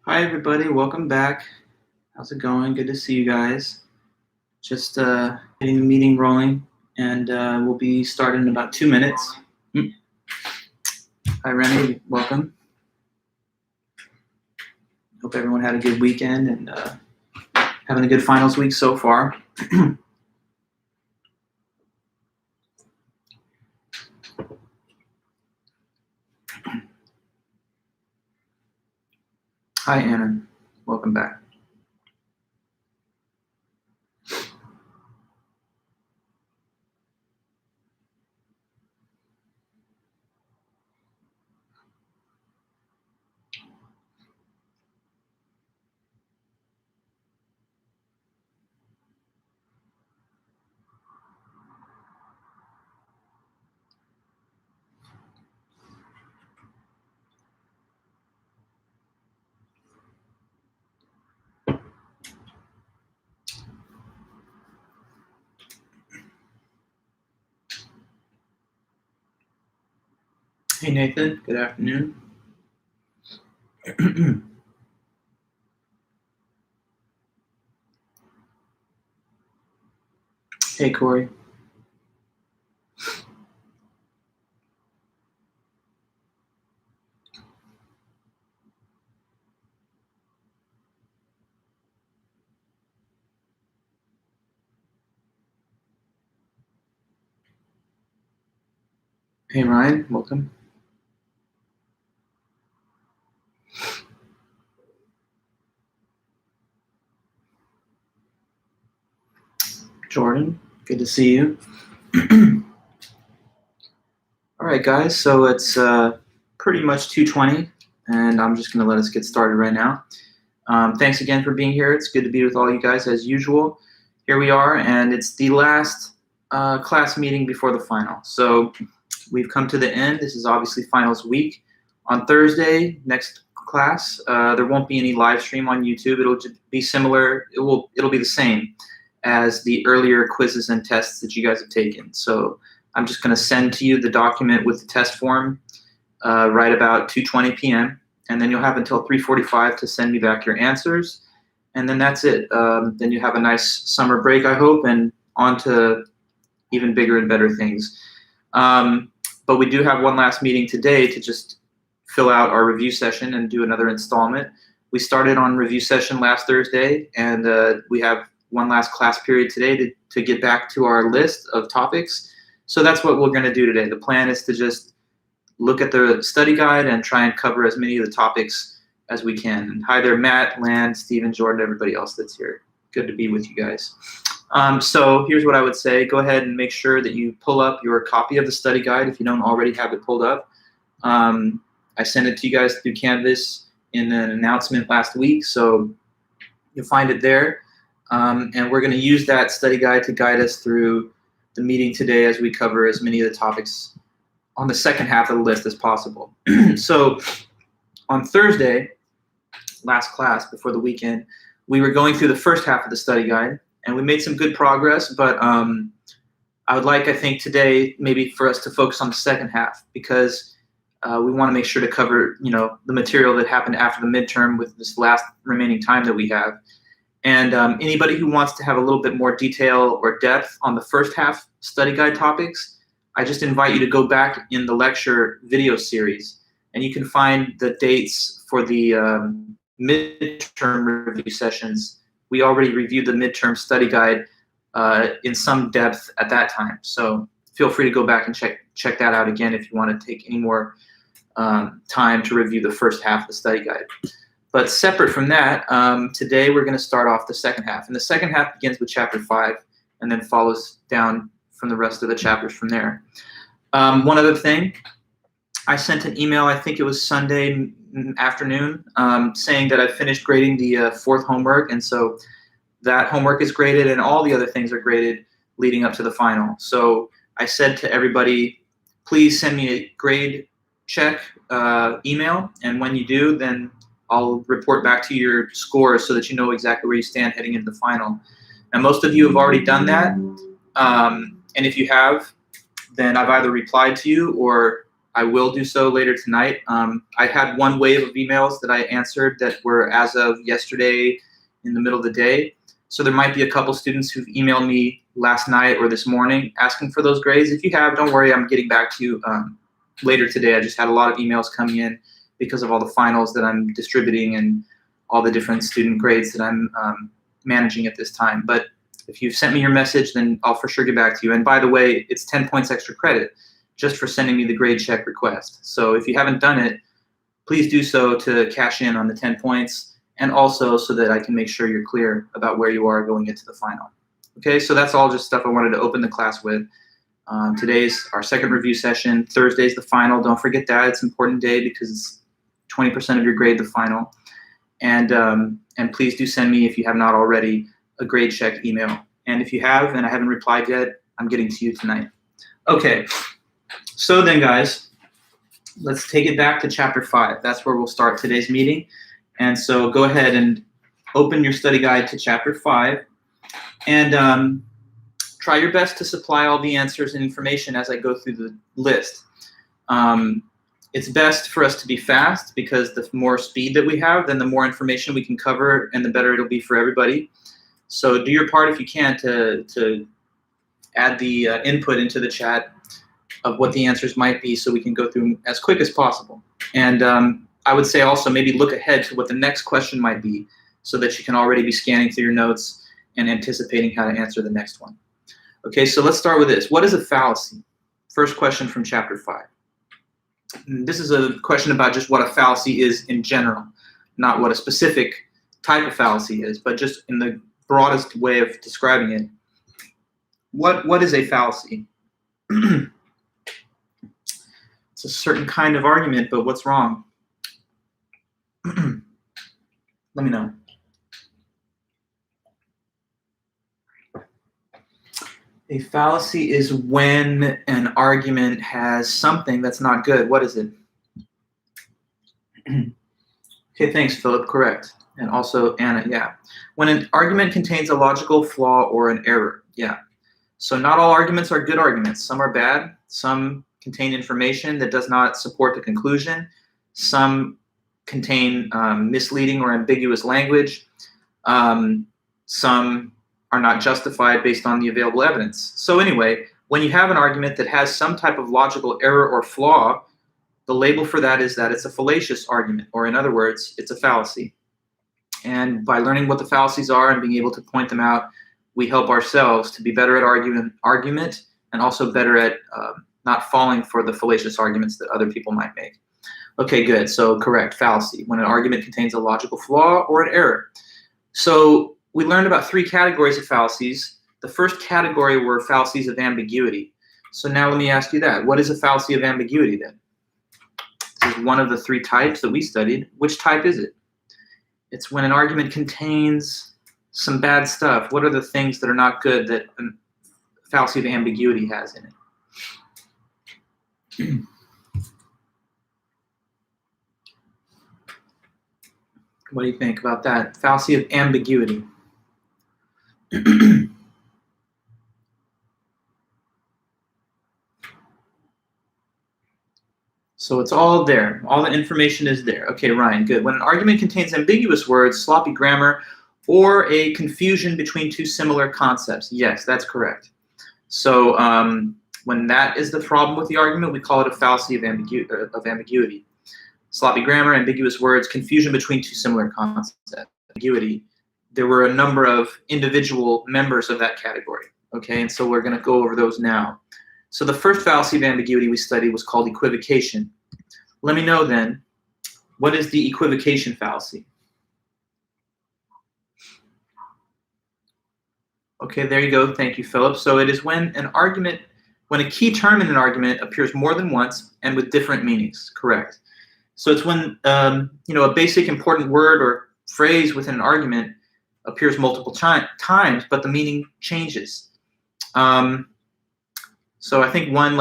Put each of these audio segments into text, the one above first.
Hi, everybody. Welcome back. How's it going? Good to see you guys. Just getting the meeting rolling, and we'll be starting in about 2 minutes. Hi, Remy. Welcome. Hope everyone had a good weekend and having a good finals week so far. Hi, Anna. Welcome back. Hey, Nathan. Good afternoon. Hey, Corey. Hey, Ryan. Welcome. Jordan. Good to see you. All right, guys. So it's pretty much 2:20, and I'm just going to let us get started right now. Thanks again for being here. It's good to be with all you guys as usual. Here we are, and it's the last class meeting before the final. So we've come to the end. This is obviously finals week. On Thursday, next class, there won't be any live stream on YouTube. It'll just be similar. It'll be the same as the earlier quizzes and tests that you guys have taken. So I'm just going to send to you the document with the test form right about 2:20 p.m. And then you'll have until 3:45 to send me back your answers. And then that's it. Then you have a nice summer break, I hope, and on to even bigger and better things. But we do have one last meeting today to just fill out our review session and do another installment. We started on review session last Thursday, and we have one last class period today to get back to our list of topics. So that's what we're going to do today. The plan is to just look at the study guide and try and cover as many of the topics as we can. And hi there, Matt, Land, Stephen, Jordan, everybody else that's here. Good to be with you guys. So here's what I would say. Go ahead and make sure that you pull up your copy of the study guide if you don't already have it pulled up. I sent it to you guys through Canvas in an announcement last week, so you'll find it there. And we're going to use that study guide to guide us through the meeting today as we cover as many of the topics on the second half of the list as possible. So on Thursday, last class before the weekend, we were going through the first half of the study guide, and we made some good progress, but I would like, I think, today maybe for us to focus on the second half because we want to make sure to cover, the material that happened after the midterm with this last remaining time that we have. And anybody who wants to have a little bit more detail or depth on the first half study guide topics, I just invite you to go back in the lecture video series, and you can find the dates for the midterm review sessions. We already reviewed the midterm study guide in some depth at that time. So feel free to go back and check that out again if you want to take any more time to review the first half of the study guide. But separate from that, today we're going to start off the second half. And the second half begins with chapter 5 and then follows down from the rest of the chapters from there. One other thing, I sent an email, I think it was Sunday afternoon, saying that I finished grading the fourth homework. And so that homework is graded and all the other things are graded leading up to the final. So I said to everybody, please send me a grade check email. And when you do, then I'll report back to your scores so that you know exactly where you stand heading into the final. Now, most of you have already done that. And if you have, then I've either replied to you or I will do so later tonight. I had one wave of emails that I answered that were as of yesterday in the middle of the day. So there might be a couple students who've emailed me last night or this morning asking for those grades. If you have, don't worry, I'm getting back to you later today. I just had a lot of emails coming in because of all the finals that I'm distributing and all the different student grades that I'm managing at this time. But if you've sent me your message, then I'll for sure get back to you. And by the way, it's 10 points extra credit just for sending me the grade check request. So if you haven't done it, please do so to cash in on the 10 points. And also so that I can make sure you're clear about where you are going into the final. Okay, so that's all just stuff I wanted to open the class with. Today's our second review session. Thursday's the final. Don't forget that. It's an important day because it's 20% of your grade, the final. And please do send me, if you have not already, a grade check email. And if you have and I haven't replied yet, I'm getting to you tonight. Okay, so then guys, let's take it back to chapter 5. That's where we'll start today's meeting. And so go ahead and open your study guide to chapter 5 and try your best to supply all the answers and information as I go through the list. It's best for us to be fast because the more speed that we have, then the more information we can cover and the better it'll be for everybody. So do your part if you can to add the input into the chat of what the answers might be so we can go through them as quick as possible. And I would say also maybe look ahead to what the next question might be so that you can already be scanning through your notes and anticipating how to answer the next one. Okay, so let's start with this. What is a fallacy? First question from chapter 5. This is a question about just what a fallacy is in general, not what a specific type of fallacy is, but just in the broadest way of describing it. What is a fallacy? It's a certain kind of argument, but what's wrong? Let me know. A fallacy is when an argument has something that's not good. What is it? Okay, thanks, Philip. Correct. And also Anna, yeah. When an argument contains a logical flaw or an error, yeah. So not all arguments are good arguments. Some are bad. Some contain information that does not support the conclusion. Some contain misleading or ambiguous language. Some are not justified based on the available evidence. So anyway, when you have an argument that has some type of logical error or flaw, the label for that is that it's a fallacious argument, or in other words, it's a fallacy. And by learning what the fallacies are and being able to point them out, we help ourselves to be better at argument and also better at not falling for the fallacious arguments that other people might make. Okay, good. So correct, fallacy, when an argument contains a logical flaw or an error. So we learned about 3 categories of fallacies. The first category were fallacies of ambiguity. So now let me ask you that. What is a fallacy of ambiguity then? This is one of the 3 types that we studied. Which type is it? It's when an argument contains some bad stuff. What are the things that are not good that a fallacy of ambiguity has in it? What do you think about that? Fallacy of ambiguity. So it's all there. All the information is there. Okay, Ryan, good. When an argument contains ambiguous words, sloppy grammar, or a confusion between 2 similar concepts. Yes, that's correct. So when that is the problem with the argument, we call it a fallacy of ambiguity. Sloppy grammar, ambiguous words, confusion between 2 similar concepts. Ambiguity. There were a number of individual members of that category. Okay, and so we're going to go over those now. So the first fallacy of ambiguity we studied was called equivocation. Let me know then, what is the equivocation fallacy? Okay, there you go. Thank you, Philip. So it is when a key term in an argument appears more than once and with different meanings. Correct. So it's when a basic important word or phrase within an argument appears multiple times, but the meaning changes. So I think one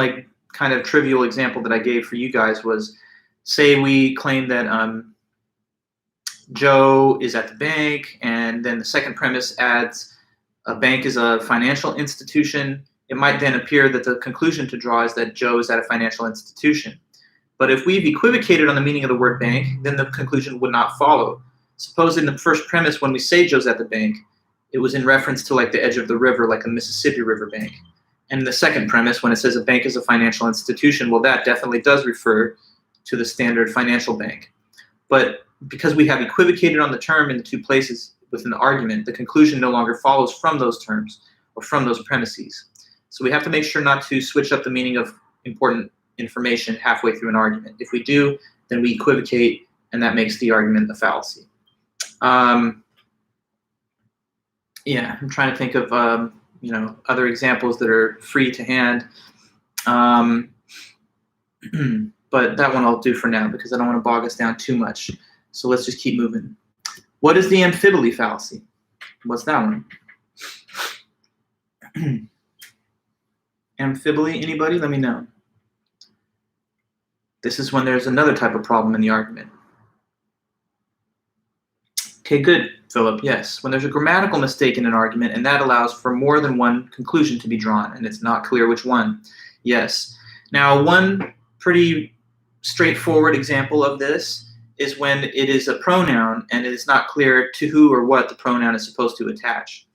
kind of trivial example that I gave for you guys was, say we claim that Joe is at the bank, and then the second premise adds a bank is a financial institution. It might then appear that the conclusion to draw is that Joe is at a financial institution. But if we've equivocated on the meaning of the word bank, then the conclusion would not follow. Suppose in the first premise, when we say Joe's at the bank, it was in reference to like the edge of the river, like a Mississippi River bank. And in the second premise, when it says a bank is a financial institution, well, that definitely does refer to the standard financial bank. But because we have equivocated on the term in the two places within the argument, the conclusion no longer follows from those terms or from those premises. So we have to make sure not to switch up the meaning of important information halfway through an argument. If we do, then we equivocate, and that makes the argument a fallacy. Yeah, I'm trying to think of other examples that are free to hand. But that one I'll do for now because I don't want to bog us down too much. So let's just keep moving. What is the amphibole fallacy? What's that one? Amphibole, anybody? Let me know. This is when there's another type of problem in the argument. Okay, good, Philip. Yes, when there's a grammatical mistake in an argument, and that allows for more than one conclusion to be drawn, and it's not clear which one. Yes. Now, one pretty straightforward example of this is when it is a pronoun, and it is not clear to who or what the pronoun is supposed to attach.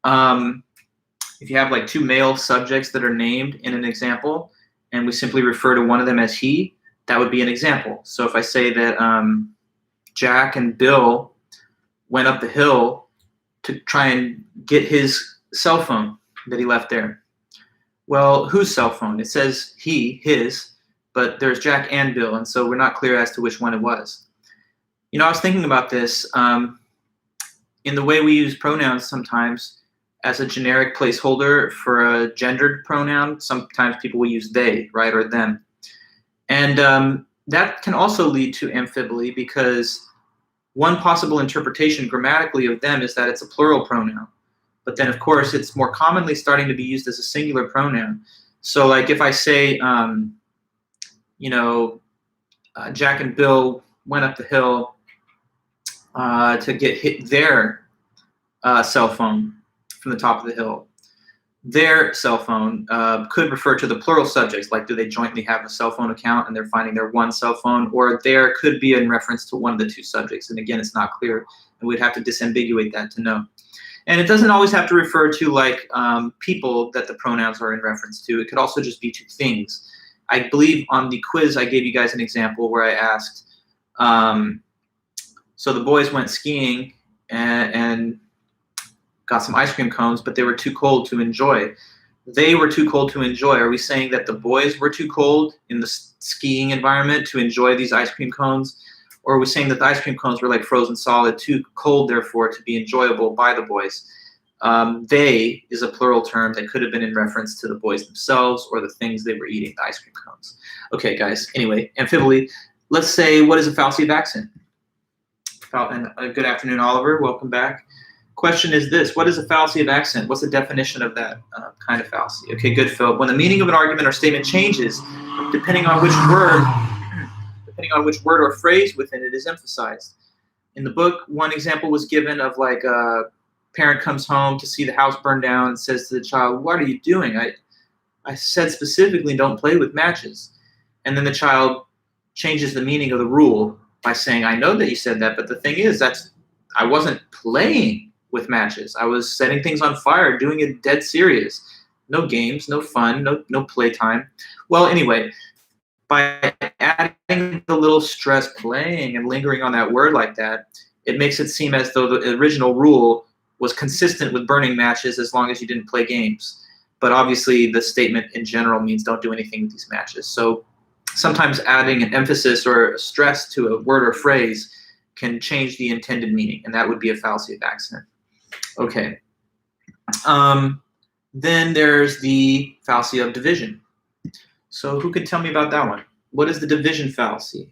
If you have like two male subjects that are named in an example, and we simply refer to one of them as he, that would be an example. So if I say that Jack and Bill went up the hill to try and get his cell phone that he left there. Well, whose cell phone? It says he, his, but there's Jack and Bill, and so we're not clear as to which one it was. I was thinking about this in the way we use pronouns sometimes as a generic placeholder for a gendered pronoun. Sometimes people will use they, right, or them. And that can also lead to amphiboly because one possible interpretation grammatically of them is that it's a plural pronoun. But then, of course, it's more commonly starting to be used as a singular pronoun. So like if I say, Jack and Bill went up the hill to get their cell phone from the top of the hill. Their cell phone could refer to the plural subjects, like do they jointly have a cell phone account and they're finding their one cell phone, or there could be in reference to one of the two subjects. And again, it's not clear, and we'd have to disambiguate that to know. And it doesn't always have to refer to like people that the pronouns are in reference to. It could also just be to things. I believe on the quiz I gave you guys an example where I asked, so the boys went skiing and got some ice cream cones, but they were too cold to enjoy. They were too cold to enjoy. Are we saying that the boys were too cold in the skiing environment to enjoy these ice cream cones? Or are we saying that the ice cream cones were like frozen solid, too cold, therefore, to be enjoyable by the boys? They is a plural term that could have been in reference to the boys themselves or the things they were eating, the ice cream cones. Okay, guys, anyway, amphiboly. Let's say, what is a fallacy of accent? And good afternoon, Oliver. Welcome back. Question is this: what is a fallacy of accent? What's the definition of that kind of fallacy? Okay, good, Phil. When the meaning of an argument or statement changes, depending on which word or phrase within it is emphasized. In the book, one example was given of like a parent comes home to see the house burn down and says to the child, "What are you doing? I said specifically don't play with matches." And then the child changes the meaning of the rule by saying, "I know that you said that, but the thing is I wasn't playing with matches. I was setting things on fire, doing it dead serious. No games, no fun, no playtime." Well, anyway, by adding the little stress playing and lingering on that word like that, it makes it seem as though the original rule was consistent with burning matches as long as you didn't play games. But obviously the statement in general means don't do anything with these matches. So sometimes adding an emphasis or a stress to a word or phrase can change the intended meaning, and that would be a fallacy of accent. Okay. Then there's the fallacy of division. So who could tell me about that one? What is the division fallacy?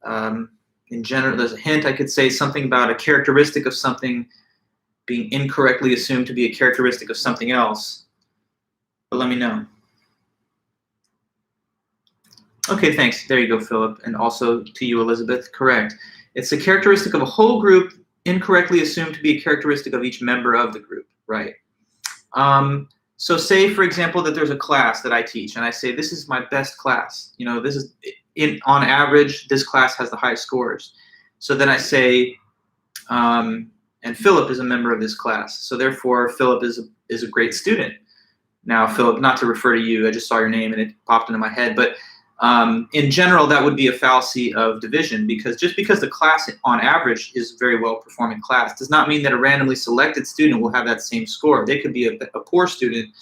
In general, there's a hint. I could say something about a characteristic of something being incorrectly assumed to be a characteristic of something else. But let me know. Okay, thanks. There you go, Philip. And also to you, Elizabeth. Correct. It's a characteristic of a whole group incorrectly assumed to be a characteristic of each member of the group. Right. So say, for example, that there's a class that I teach, and I say, this is my best class. You know, this is, on average, this class has the highest scores. So then I say, and Philip is a member of this class. So therefore, Philip is a great student. Now, Philip, not to refer to you, I just saw your name and it popped into my head, but in general, that would be a fallacy of division, because just because the class on average is a very well-performing class does not mean that a randomly selected student will have that same score. They could be a poor student,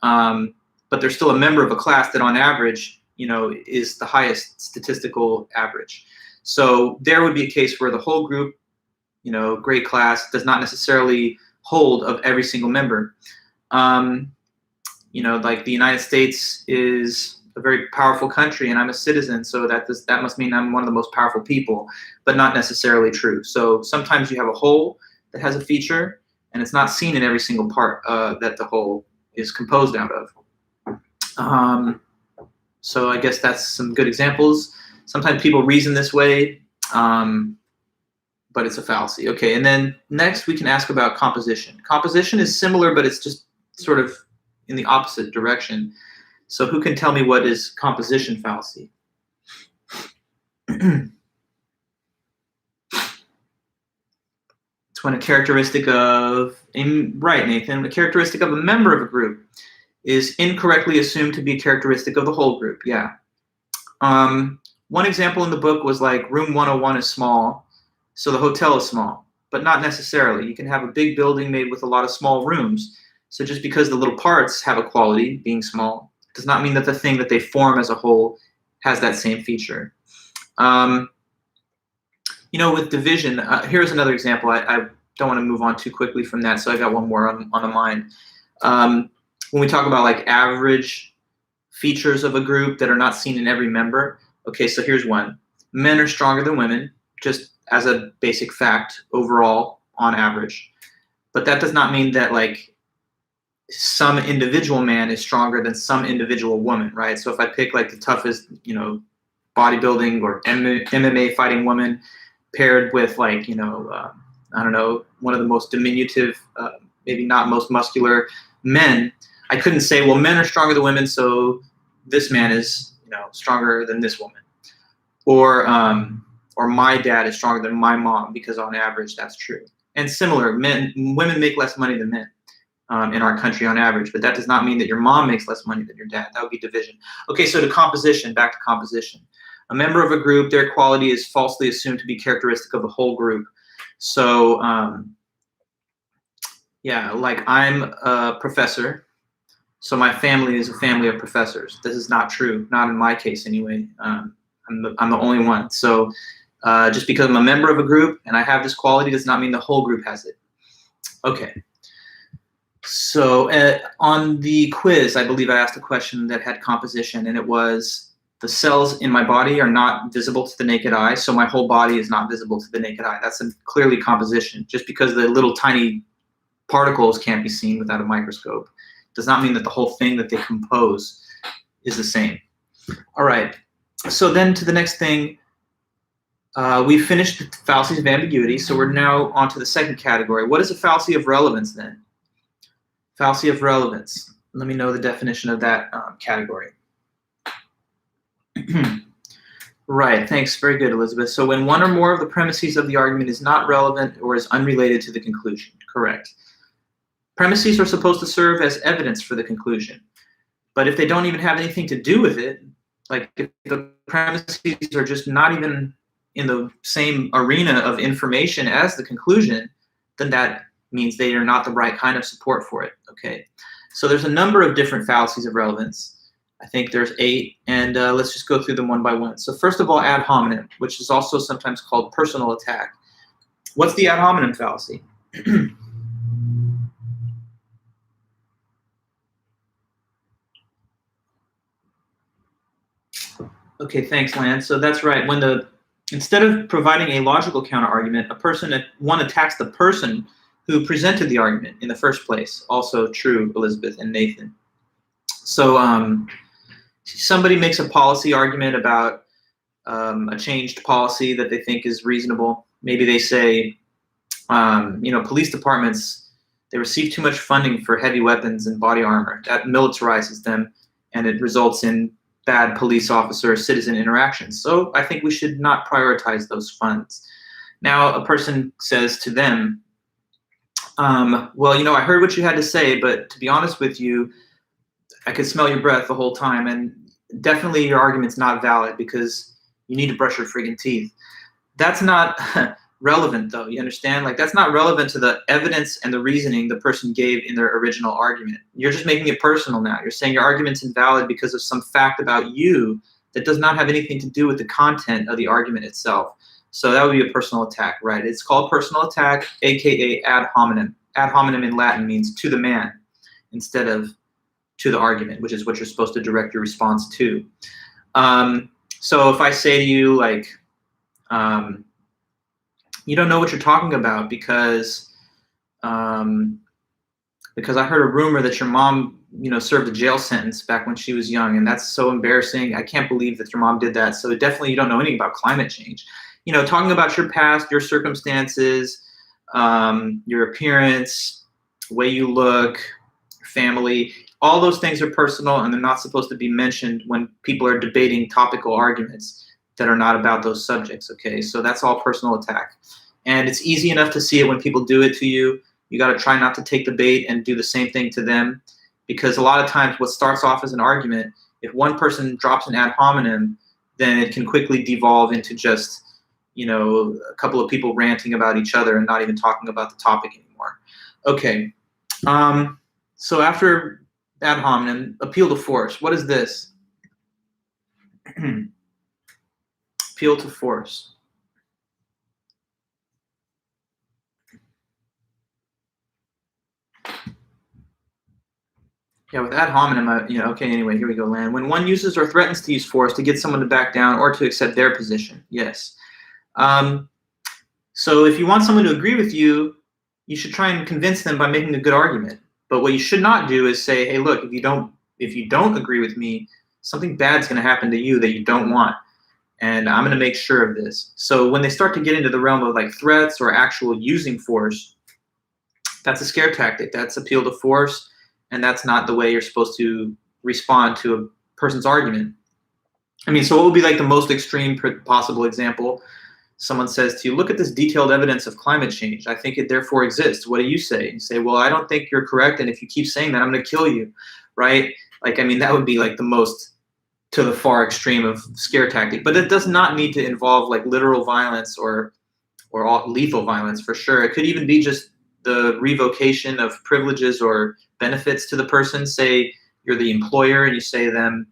but they're still a member of a class that on average, you know, is the highest statistical average. So there would be a case where the whole group, you know, great class, does not necessarily hold of every single member. You know, like the United States is a very powerful country and I'm a citizen, so that must mean I'm one of the most powerful people, but not necessarily true. So sometimes you have a whole that has a feature and it's not seen in every single part that the whole is composed out of. So I guess that's some good examples. Sometimes people reason this way, but it's a fallacy. Okay, and then next we can ask about composition. Composition is similar, but it's just sort of in the opposite direction. So who can tell me what is composition fallacy? It's when a characteristic of, right, Nathan, a characteristic of a member of a group is incorrectly assumed to be a characteristic of the whole group. Yeah. One example in the book was like room 101 is small, so the hotel is small, but not necessarily. You can have a big building made with a lot of small rooms. So just because the little parts have a quality, being small, does not mean that the thing that they form as a whole has that same feature. You know, with division, here's another example. I don't want to move on too quickly from that, so I got one more on the mind. When we talk about like average features of a group that are not seen in every member, okay, so here's one. Men are stronger than women, just as a basic fact overall on average. But that does not mean that like some individual man is stronger than some individual woman, right? So if I pick like the toughest, you know, bodybuilding or MMA fighting woman paired with like, you know, I don't know, one of the most diminutive, maybe not most muscular men, I couldn't say, well, men are stronger than women, so this man is, you know, stronger than this woman. Or my dad is stronger than my mom, because on average that's true. And similar, women make less money than men. In our country on average, but that does not mean that your mom makes less money than your dad. That would be division. Okay, so to composition, back to composition. A member of a group, their quality is falsely assumed to be characteristic of the whole group. So, yeah, like I'm a professor, so my family is a family of professors. This is not true, not in my case anyway. I'm the only one. So just because I'm a member of a group and I have this quality does not mean the whole group has it. Okay. So on the quiz, I believe I asked a question that had composition, and it was, the cells in my body are not visible to the naked eye, so my whole body is not visible to the naked eye. That's clearly composition. Just because the little tiny particles can't be seen without a microscope does not mean that the whole thing that they compose is the same. All right, so then to the next thing, we finished the fallacies of ambiguity, so we're now on to the second category. What is a fallacy of relevance then? Fallacy of relevance. Let me know the definition of that category. Right, thanks. Very good, Elizabeth. So when one or more of the premises of the argument is not relevant or is unrelated to the conclusion. Correct. Premises are supposed to serve as evidence for the conclusion. But if they don't even have anything to do with it, like if the premises are just not even in the same arena of information as the conclusion, then that means they are not the right kind of support for it. Okay, so there's a number of different fallacies of relevance. I think there's 8, and let's just go through them one by one. So first of all, ad hominem, which is also sometimes called personal attack. What's the ad hominem fallacy? Okay, thanks, Lance. So that's right. When instead of providing a logical counter-argument, one attacks the person who presented the argument in the first place. Also true, Elizabeth and Nathan. So somebody makes a policy argument about a changed policy that they think is reasonable. Maybe they say, you know, police departments They receive too much funding for heavy weapons and body armor. That militarizes them, and it results in bad police officer-citizen interactions. So I think we should not prioritize those funds. Now, a person says to them, well, you know, I heard what you had to say, but to be honest with you, I could smell your breath the whole time, and definitely your argument's not valid because you need to brush your friggin' teeth. That's not relevant, though. You understand? Like, that's not relevant to the evidence and the reasoning the person gave in their original argument. You're just making it personal now. You're saying your argument's invalid because of some fact about you that does not have anything to do with the content of the argument itself. So that would be a personal attack, right? It's called personal attack, aka ad hominem. Ad hominem in Latin means to the man instead of to the argument, which is what you're supposed to direct your response to. So if I say to you, like, you don't know what you're talking about because I heard a rumor that your mom, you know, served a jail sentence back when she was young, and that's so embarrassing. I can't believe that your mom did that. So definitely you don't know anything about climate change. You know, talking about your past, your circumstances, your appearance, the way you look, your family, all those things are personal, and they're not supposed to be mentioned when people are debating topical arguments that are not about those subjects, okay? So that's all personal attack. And it's easy enough to see it when people do it to you. You got to try not to take the bait and do the same thing to them, because a lot of times what starts off as an argument, if one person drops an ad hominem, then it can quickly devolve into just, you know, a couple of people ranting about each other and not even talking about the topic anymore. Okay, so after ad hominem, appeal to force. What is this? Appeal to force. Yeah, with ad hominem, you know, okay, anyway, here we go, Lan. When one uses or threatens to use force to get someone to back down or to accept their position, yes. So if you want someone to agree with you, you should try and convince them by making a good argument. But what you should not do is say, hey, look, if you don't agree with me, something bad's going to happen to you that you don't want. And I'm going to make sure of this. So when they start to get into the realm of like threats or actual using force, that's a scare tactic. That's appeal to force. And that's not the way you're supposed to respond to a person's argument. I mean, so what would be like the most extreme possible example? Someone says to you, look at this detailed evidence of climate change. I think it therefore exists. What do you say? You say, well, I don't think you're correct. And if you keep saying that, I'm going to kill you, right? Like, I mean, that would be like the most to the far extreme of scare tactic. But it does not need to involve like literal violence or lethal violence for sure. It could even be just the revocation of privileges or benefits to the person. Say you're the employer and you say to them,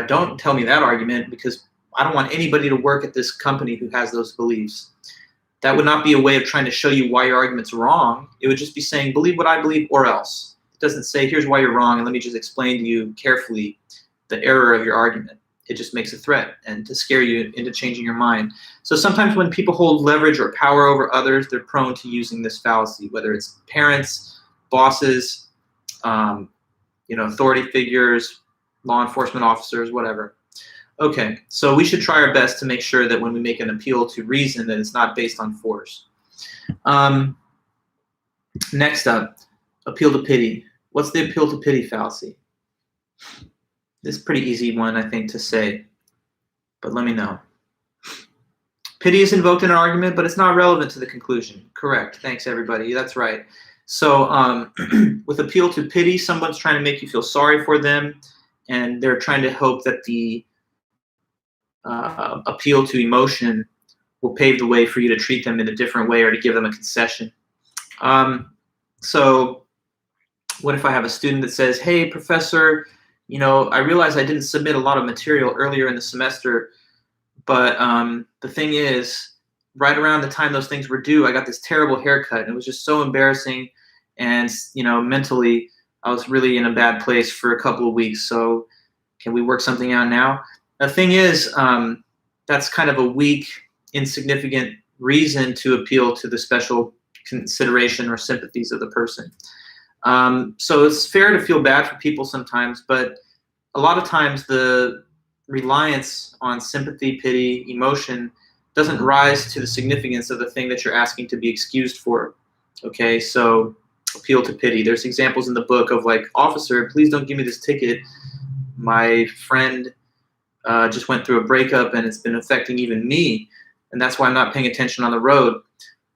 don't tell me that argument because I don't want anybody to work at this company who has those beliefs. That would not be a way of trying to show you why your argument's wrong. It would just be saying, believe what I believe or else. It doesn't say, here's why you're wrong, and let me just explain to you carefully the error of your argument. It just makes a threat and to scare you into changing your mind. So sometimes when people hold leverage or power over others, they're prone to using this fallacy, whether it's parents, bosses, you know, authority figures, law enforcement officers, whatever. Okay, so we should try our best to make sure that when we make an appeal to reason that it's not based on force. Next up, appeal to pity. What's the appeal to pity fallacy? This is a pretty easy one, I think, to say, but let me know. Pity is invoked in an argument, but it's not relevant to the conclusion. Correct. Thanks, everybody. That's right. So with appeal to pity, someone's trying to make you feel sorry for them, and they're trying to hope that the appeal to emotion will pave the way for you to treat them in a different way or to give them a concession. So what if I have a student that says, hey, professor, you know, I realize I didn't submit a lot of material earlier in the semester, but the thing is, right around the time those things were due, I got this terrible haircut, and it was just so embarrassing, and, you know, mentally, I was really in a bad place for a couple of weeks, so can we work something out now? The thing is, that's kind of a weak, insignificant reason to appeal to the special consideration or sympathies of the person. So it's fair to feel bad for people sometimes, but a lot of times the reliance on sympathy, pity, emotion doesn't rise to the significance of the thing that you're asking to be excused for. Okay, so appeal to pity. There's examples in the book of like, officer, please don't give me this ticket. My friend just went through a breakup and it's been affecting even me, and that's why I'm not paying attention on the road.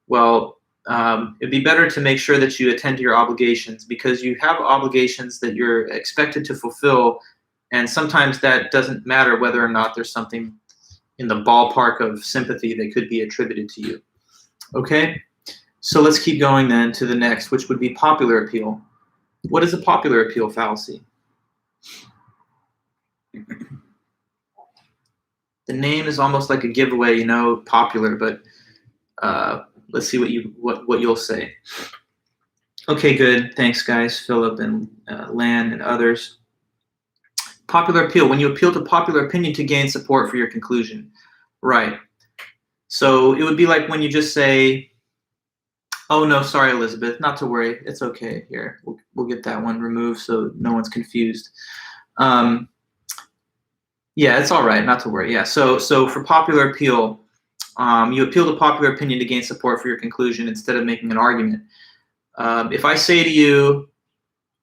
Well, it'd be better to make sure that you attend to your obligations, because you have obligations that you're expected to fulfill, and sometimes that doesn't matter whether or not there's something in the ballpark of sympathy that could be attributed to you. Okay, so let's keep going then to the next, which would be popular appeal. What is a popular appeal fallacy? The name is almost like a giveaway, you know, popular, but let's see what you'll say. Okay, good. Thanks, guys. Philip and Lan and others. Popular appeal, when you appeal to popular opinion to gain support for your conclusion. Right. So it would be like when you just say, oh, no, sorry, Elizabeth, not to worry. It's okay. Here, we'll get that one removed so no one's confused. Yeah, it's all right, not to worry. Yeah, so for popular appeal, you appeal to popular opinion to gain support for your conclusion instead of making an argument. If I say to you,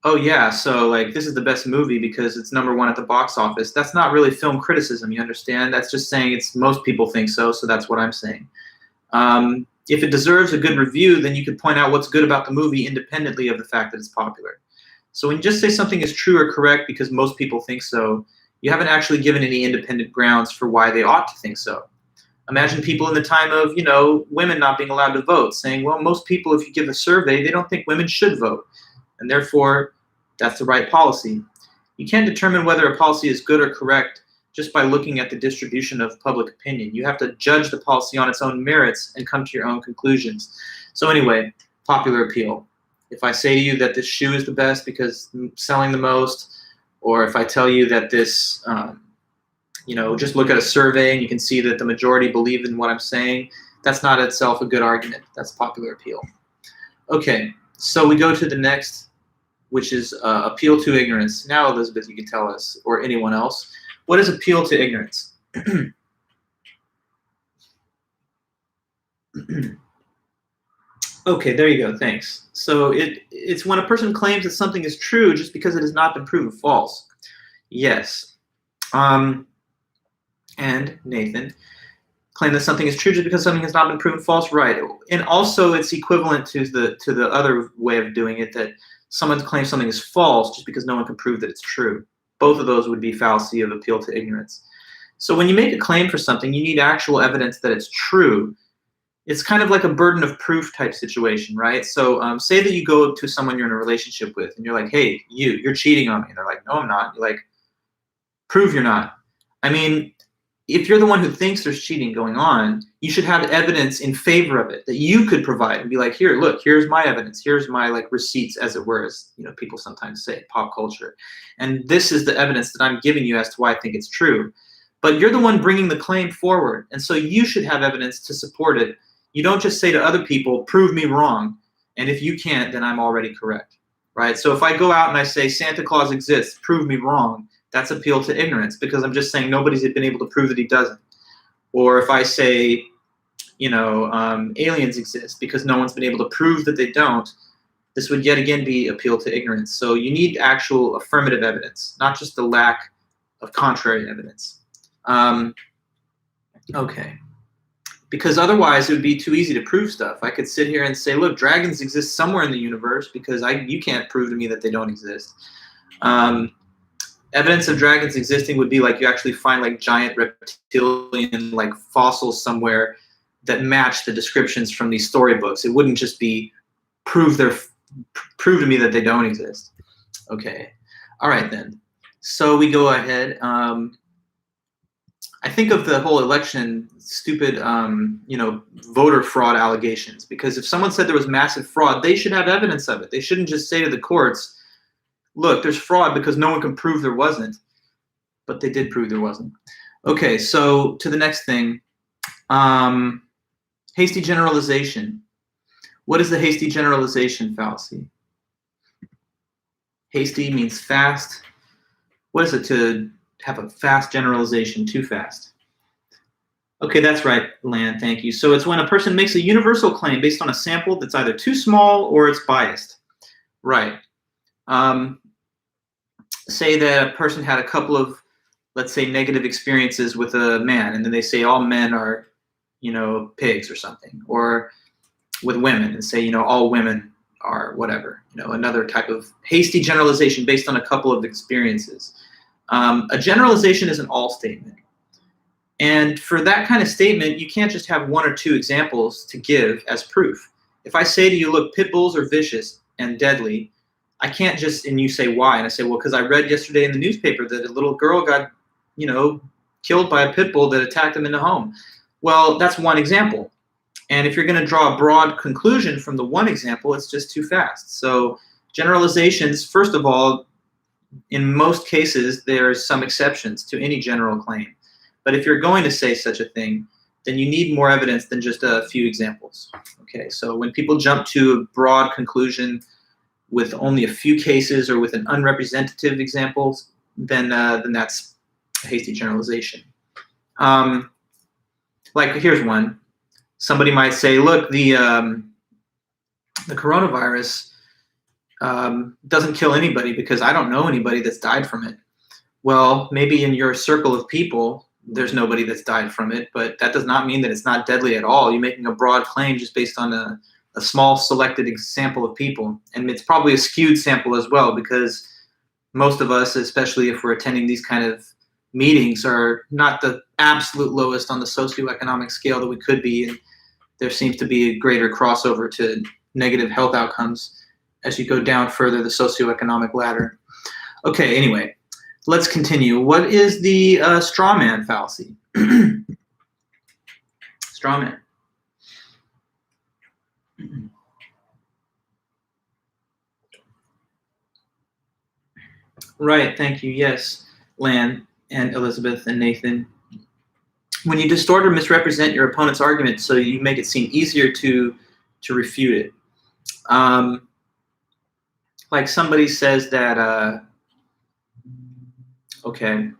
oh yeah, so like this is the best movie because it's #1 at the box office, that's not really film criticism, you understand? That's just saying it's most people think so that's what I'm saying. If it deserves a good review, then you could point out what's good about the movie independently of the fact that it's popular. So when you just say something is true or correct because most people think so, you haven't actually given any independent grounds for why they ought to think so. Imagine people in the time of, you know, women not being allowed to vote, saying, well, most people, if you give a survey, they don't think women should vote, and therefore that's the right policy. You can't determine whether a policy is good or correct just by looking at the distribution of public opinion. You have to judge the policy on its own merits and come to your own conclusions. So anyway, popular appeal. If I say to you that this shoe is the best because it's selling the most, or if I tell you that this, you know, just look at a survey and you can see that the majority believe in what I'm saying, that's not itself a good argument. That's popular appeal. Okay, so we go to the next, which is appeal to ignorance. Now, Elizabeth, you can tell us, or anyone else, what is appeal to ignorance? Okay, there you go, thanks. So it's when a person claims that something is true just because it has not been proven false. Yes. And Nathan claim that something is true just because something has not been proven false, right? And also it's equivalent to the other way of doing it, that someone claims something is false just because no one can prove that it's true. Both of those would be fallacy of appeal to ignorance. So when you make a claim for something, you need actual evidence that it's true. It's kind of like a burden of proof type situation, right? So say that you go to someone you're in a relationship with and you're like, hey, you're cheating on me. And they're like, no, I'm not. You're like, prove you're not. I mean, if you're the one who thinks there's cheating going on, you should have evidence in favor of it that you could provide and be like, here, look, here's my evidence. Here's my like receipts, as it were, as you know, people sometimes say, pop culture. And this is the evidence that I'm giving you as to why I think it's true. But you're the one bringing the claim forward. And so you should have evidence to support it. You don't just say to other people, prove me wrong. And if you can't, then I'm already correct, right? So if I go out and I say Santa Claus exists, prove me wrong, that's appeal to ignorance, because I'm just saying nobody's been able to prove that he doesn't. Or if I say, you know, aliens exist because no one's been able to prove that they don't, this would yet again be appeal to ignorance. So you need actual affirmative evidence, not just the lack of contrary evidence. Okay. Because otherwise it would be too easy to prove stuff. I could sit here and say, look, dragons exist somewhere in the universe because you can't prove to me that they don't exist. Evidence of dragons existing would be like you actually find like giant reptilian like fossils somewhere that match the descriptions from these storybooks. It wouldn't just be prove to me that they don't exist. Okay, all right then. So we go ahead. I think of the whole election stupid, you know, voter fraud allegations, because if someone said there was massive fraud, they should have evidence of it. They shouldn't just say to the courts, look, there's fraud because no one can prove there wasn't, but they did prove there wasn't. Okay, so to the next thing, hasty generalization. What is the hasty generalization fallacy? Hasty means fast. What is it to have a fast generalization, too fast? Okay, that's right, Lan, thank you. So it's when a person makes a universal claim based on a sample that's either too small or it's biased. Right. Say that a person had a couple of, let's say, negative experiences with a man, and then they say all men are, pigs or something, or with women, and say, all women are whatever, another type of hasty generalization based on a couple of experiences. A generalization is an all statement. And for that kind of statement, you can't just have one or two examples to give as proof. If I say to you, look, pit bulls are vicious and deadly, I can't just, and you say why, and I say, well, because I read yesterday in the newspaper that a little girl got, killed by a pit bull that attacked them in the home. Well, that's one example. And if you're going to draw a broad conclusion from the one example, it's just too fast. So generalizations, first of all, in most cases, there's some exceptions to any general claim. But if you're going to say such a thing, then you need more evidence than just a few examples. Okay, so when people jump to a broad conclusion with only a few cases or with an unrepresentative examples, then that's a hasty generalization. Like here's one. Somebody might say, look, the coronavirus doesn't kill anybody because I don't know anybody that's died from it. Well, maybe in your circle of people, there's nobody that's died from it, but that does not mean that it's not deadly at all. You're making a broad claim just based on a small selected sample of people. And it's probably a skewed sample as well, because most of us, especially if we're attending these kind of meetings, are not the absolute lowest on the socioeconomic scale that we could be. And there seems to be a greater crossover to negative health outcomes as you go down further the socioeconomic ladder. Okay, anyway, let's continue. What is the straw man fallacy? Straw man. Right, thank you. Yes, Lan and Elizabeth and Nathan. When you distort or misrepresent your opponent's argument so you make it seem easier to refute it. Like somebody says that, okay,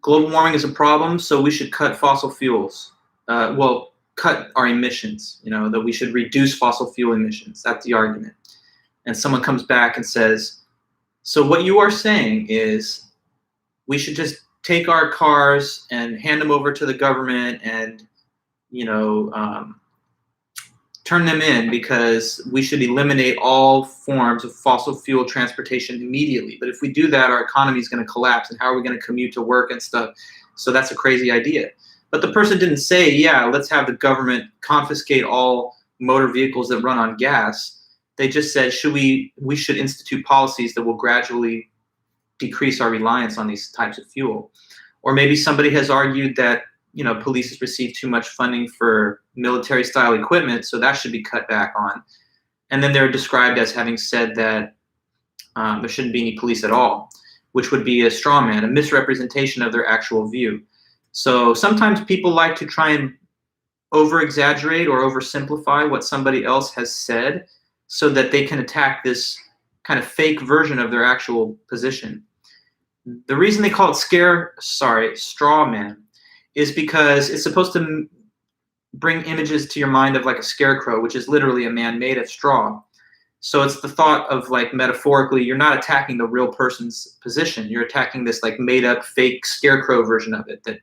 global warming is a problem, so we should cut fossil fuels. Well, cut our emissions, that we should reduce fossil fuel emissions. That's the argument. And someone comes back and says, so what you are saying is we should just take our cars and hand them over to the government and, turn them in because we should eliminate all forms of fossil fuel transportation immediately. But if we do that, our economy is going to collapse, and how are we going to commute to work and stuff? So that's a crazy idea. But the person didn't say, yeah, let's have the government confiscate all motor vehicles that run on gas. They just said, we should institute policies that will gradually decrease our reliance on these types of fuel. Or maybe somebody has argued that police has received too much funding for military-style equipment, so that should be cut back on. And then they're described as having said that there shouldn't be any police at all, which would be a straw man, a misrepresentation of their actual view. So sometimes people like to try and over-exaggerate or oversimplify what somebody else has said so that they can attack this kind of fake version of their actual position. The reason they call it straw man is because it's supposed to bring images to your mind of like a scarecrow, which is literally a man made of straw. So it's the thought of, like, metaphorically, you're not attacking the real person's position. You're attacking this like made up fake scarecrow version of it that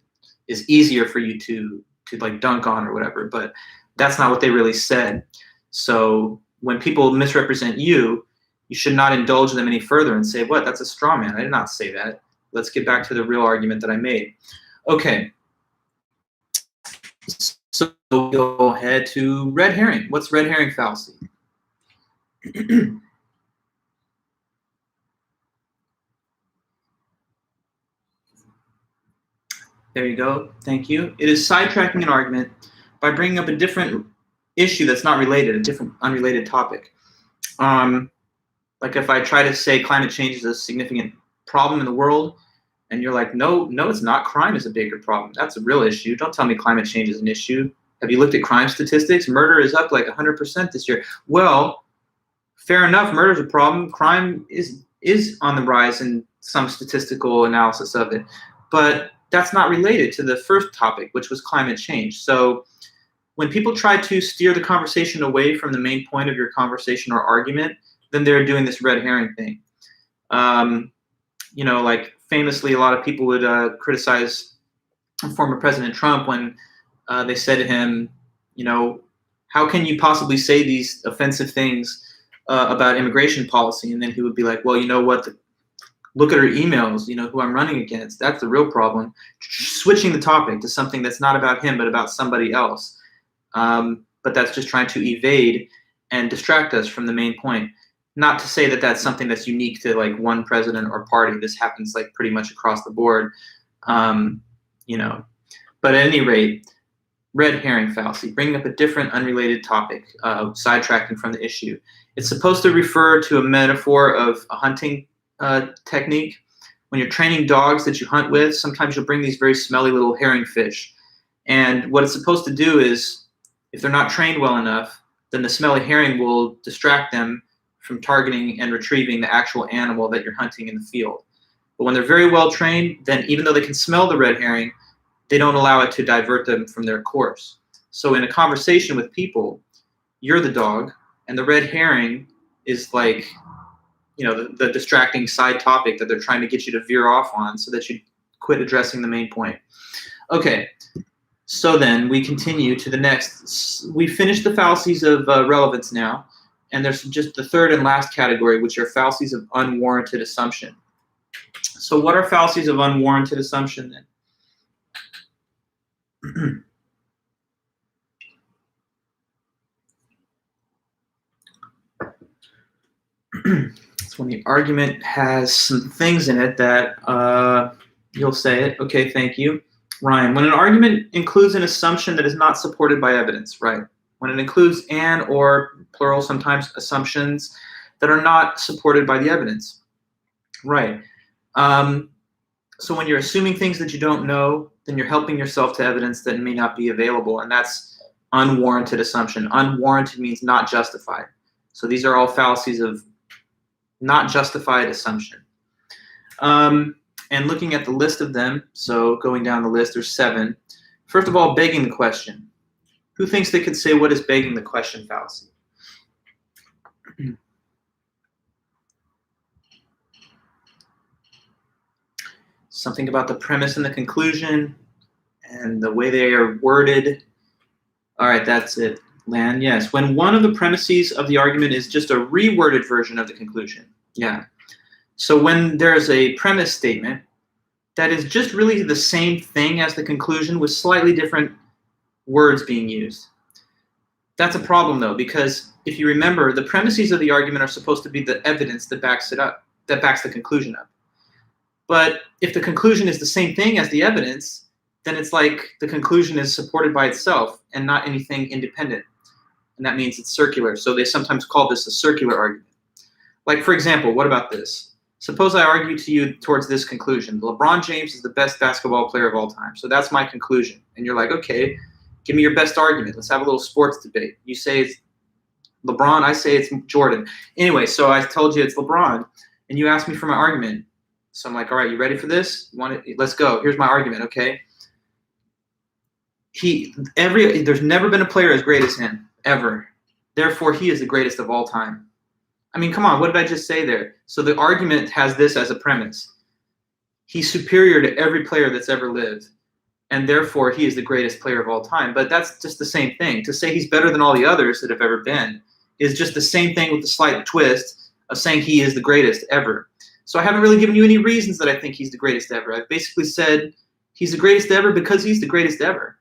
is easier for you to like dunk on or whatever. But that's not what they really said. So when people misrepresent you, you should not indulge them any further and say, what, that's a straw man. I did not say that. Let's get back to the real argument that I made. Okay. So we'll go ahead to red herring. What's red herring fallacy? There you go. Thank you. It is sidetracking an argument by bringing up a different issue that's not related, a different unrelated topic. Like if I try to say climate change is a significant problem in the world, and you're like, no, it's not. Crime is a bigger problem. That's a real issue. Don't tell me climate change is an issue. Have you looked at crime statistics? Murder is up like 100% this year. Well, fair enough. Murder is a problem. Crime is on the rise in some statistical analysis of it. But that's not related to the first topic, which was climate change. So when people try to steer the conversation away from the main point of your conversation or argument, then they're doing this red herring thing. Like famously, a lot of people would criticize former President Trump when they said to him, how can you possibly say these offensive things about immigration policy? And then he would be like, well, you know what? Look at her emails, who I'm running against. That's the real problem. Switching the topic to something that's not about him, but about somebody else. But that's just trying to evade and distract us from the main point. Not to say that that's something that's unique to like one president or party. This happens like pretty much across the board, But at any rate, red herring fallacy, bringing up a different unrelated topic, sidetracking from the issue. It's supposed to refer to a metaphor of a hunting technique. When you're training dogs that you hunt with, sometimes you'll bring these very smelly little herring fish. And what it's supposed to do is, if they're not trained well enough, then the smelly herring will distract them from targeting and retrieving the actual animal that you're hunting in the field. But when they're very well trained, then even though they can smell the red herring, they don't allow it to divert them from their course. So in a conversation with people, you're the dog, and the red herring is like, the distracting side topic that they're trying to get you to veer off on so that you quit addressing the main point. Okay, so then we continue to the next. We finished the fallacies of relevance now, and there's just the third and last category, which are fallacies of unwarranted assumption. So what are fallacies of unwarranted assumption then? It's when the argument has some things in it that you'll say it. Okay, thank you. Ryan, when an argument includes an assumption that is not supported by evidence, right? When it includes an or plural sometimes assumptions that are not supported by the evidence, right? So when you're assuming things that you don't know, then you're helping yourself to evidence that may not be available, and that's unwarranted assumption. Unwarranted means not justified. So these are all fallacies of not justified assumption. And looking at the list of them, so going down the list, there's 7. First of all, begging the question. Who thinks they could say what is begging the question fallacy? Something about the premise and the conclusion and the way they are worded. All right, that's it. Lan, yes. When one of the premises of the argument is just a reworded version of the conclusion. Yeah. So when there's a premise statement that is just really the same thing as the conclusion with slightly different words being used. That's a problem though, because if you remember, the premises of the argument are supposed to be the evidence that backs it up, that backs the conclusion up. But if the conclusion is the same thing as the evidence, then it's like the conclusion is supported by itself and not anything independent. And that means it's circular. So they sometimes call this a circular argument. Like, for example, what about this? Suppose I argue to you towards this conclusion. LeBron James is the best basketball player of all time. So that's my conclusion. And you're like, okay, give me your best argument. Let's have a little sports debate. You say it's LeBron. I say it's Jordan. Anyway, so I told you it's LeBron. And you asked me for my argument. So I'm like, all right, you ready for this? Let's go. Here's my argument, okay? There's never been a player as great as him, ever. Therefore, he is the greatest of all time. I mean, come on, what did I just say there? So the argument has this as a premise. He's superior to every player that's ever lived, and therefore he is the greatest player of all time. But that's just the same thing. To say he's better than all the others that have ever been is just the same thing with the slight twist of saying he is the greatest ever. So I haven't really given you any reasons that I think he's the greatest ever. I've basically said he's the greatest ever because he's the greatest ever.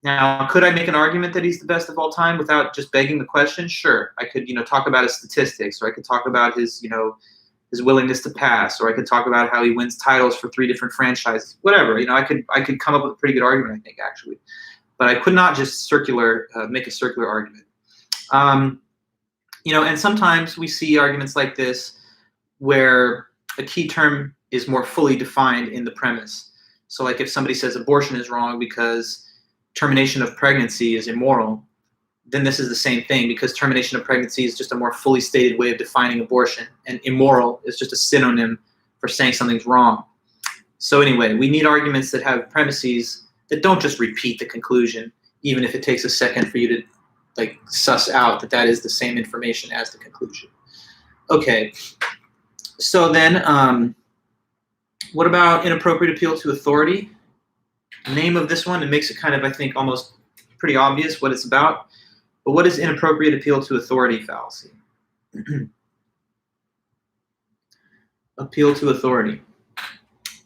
Now, could I make an argument that he's the best of all time without just begging the question? Sure. I could, talk about his statistics, or I could talk about his, his willingness to pass, or I could talk about how he wins titles for 3 different franchises. Whatever. I could come up with a pretty good argument, I think, actually. But I could not just make a circular argument. And sometimes we see arguments like this where a key term is more fully defined in the premise. So like if somebody says abortion is wrong because termination of pregnancy is immoral, then this is the same thing, because termination of pregnancy is just a more fully stated way of defining abortion, and immoral is just a synonym for saying something's wrong. So anyway, we need arguments that have premises that don't just repeat the conclusion, even if it takes a second for you to like suss out that that is the same information as the conclusion. Okay, so then what about inappropriate appeal to authority? The name of this one, it makes it kind of, I think, almost pretty obvious what it's about. But what is inappropriate appeal to authority fallacy? Appeal to authority.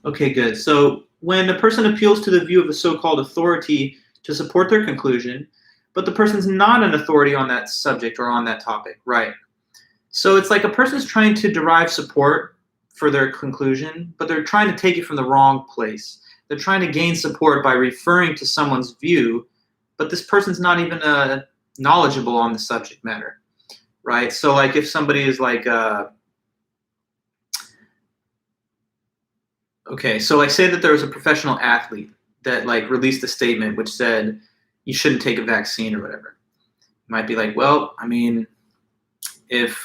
Okay, good. So when a person appeals to the view of a so-called authority to support their conclusion, but the person's not an authority on that subject or on that topic, right? So it's like a person's trying to derive support for their conclusion, but they're trying to take it from the wrong place. They're trying to gain support by referring to someone's view, but this person's not even knowledgeable on the subject matter, right? So like if somebody is like, okay, so like say that there was a professional athlete that like released a statement which said you shouldn't take a vaccine or whatever. You might be like, well, I mean, if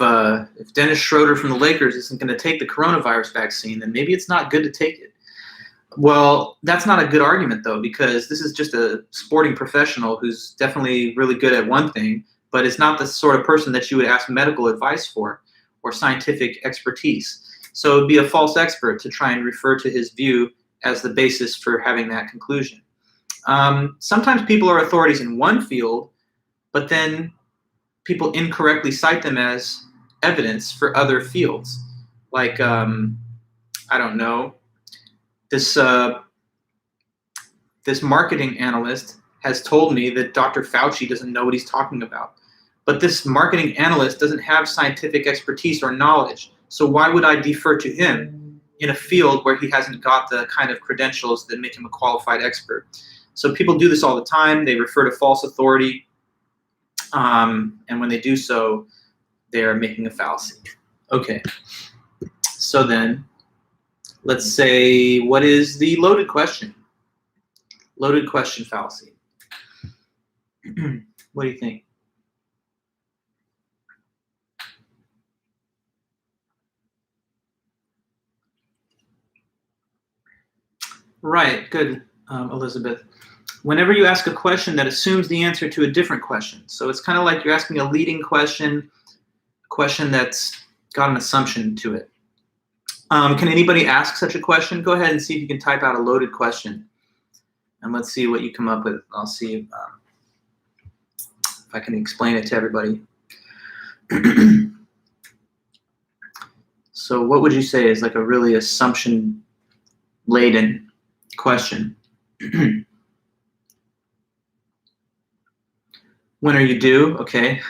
Dennis Schroeder from the Lakers isn't going to take the coronavirus vaccine, then maybe it's not good to take it. Well, that's not a good argument though, because this is just a sporting professional who's definitely really good at one thing, but it's not the sort of person that you would ask medical advice for or scientific expertise. So it would be a false expert to try and refer to his view as the basis for having that conclusion. Sometimes people are authorities in one field, but then people incorrectly cite them as evidence for other fields. Like, I don't know, this marketing analyst has told me that Dr. Fauci doesn't know what he's talking about. But this marketing analyst doesn't have scientific expertise or knowledge. So why would I defer to him in a field where he hasn't got the kind of credentials that make him a qualified expert? So people do this all the time. They refer to false authority. And when they do so, they're making a fallacy. Okay. So then, let's say, what is the loaded question? Loaded question fallacy. What do you think? Right, good, Elizabeth. Whenever you ask a question that assumes the answer to a different question. So it's kind of like you're asking a leading question, a question that's got an assumption to it. Can anybody ask such a question? Go ahead and see if you can type out a loaded question. And let's see what you come up with. I'll see if I can explain it to everybody. So what would you say is like a really assumption-laden question? When are you due? Okay,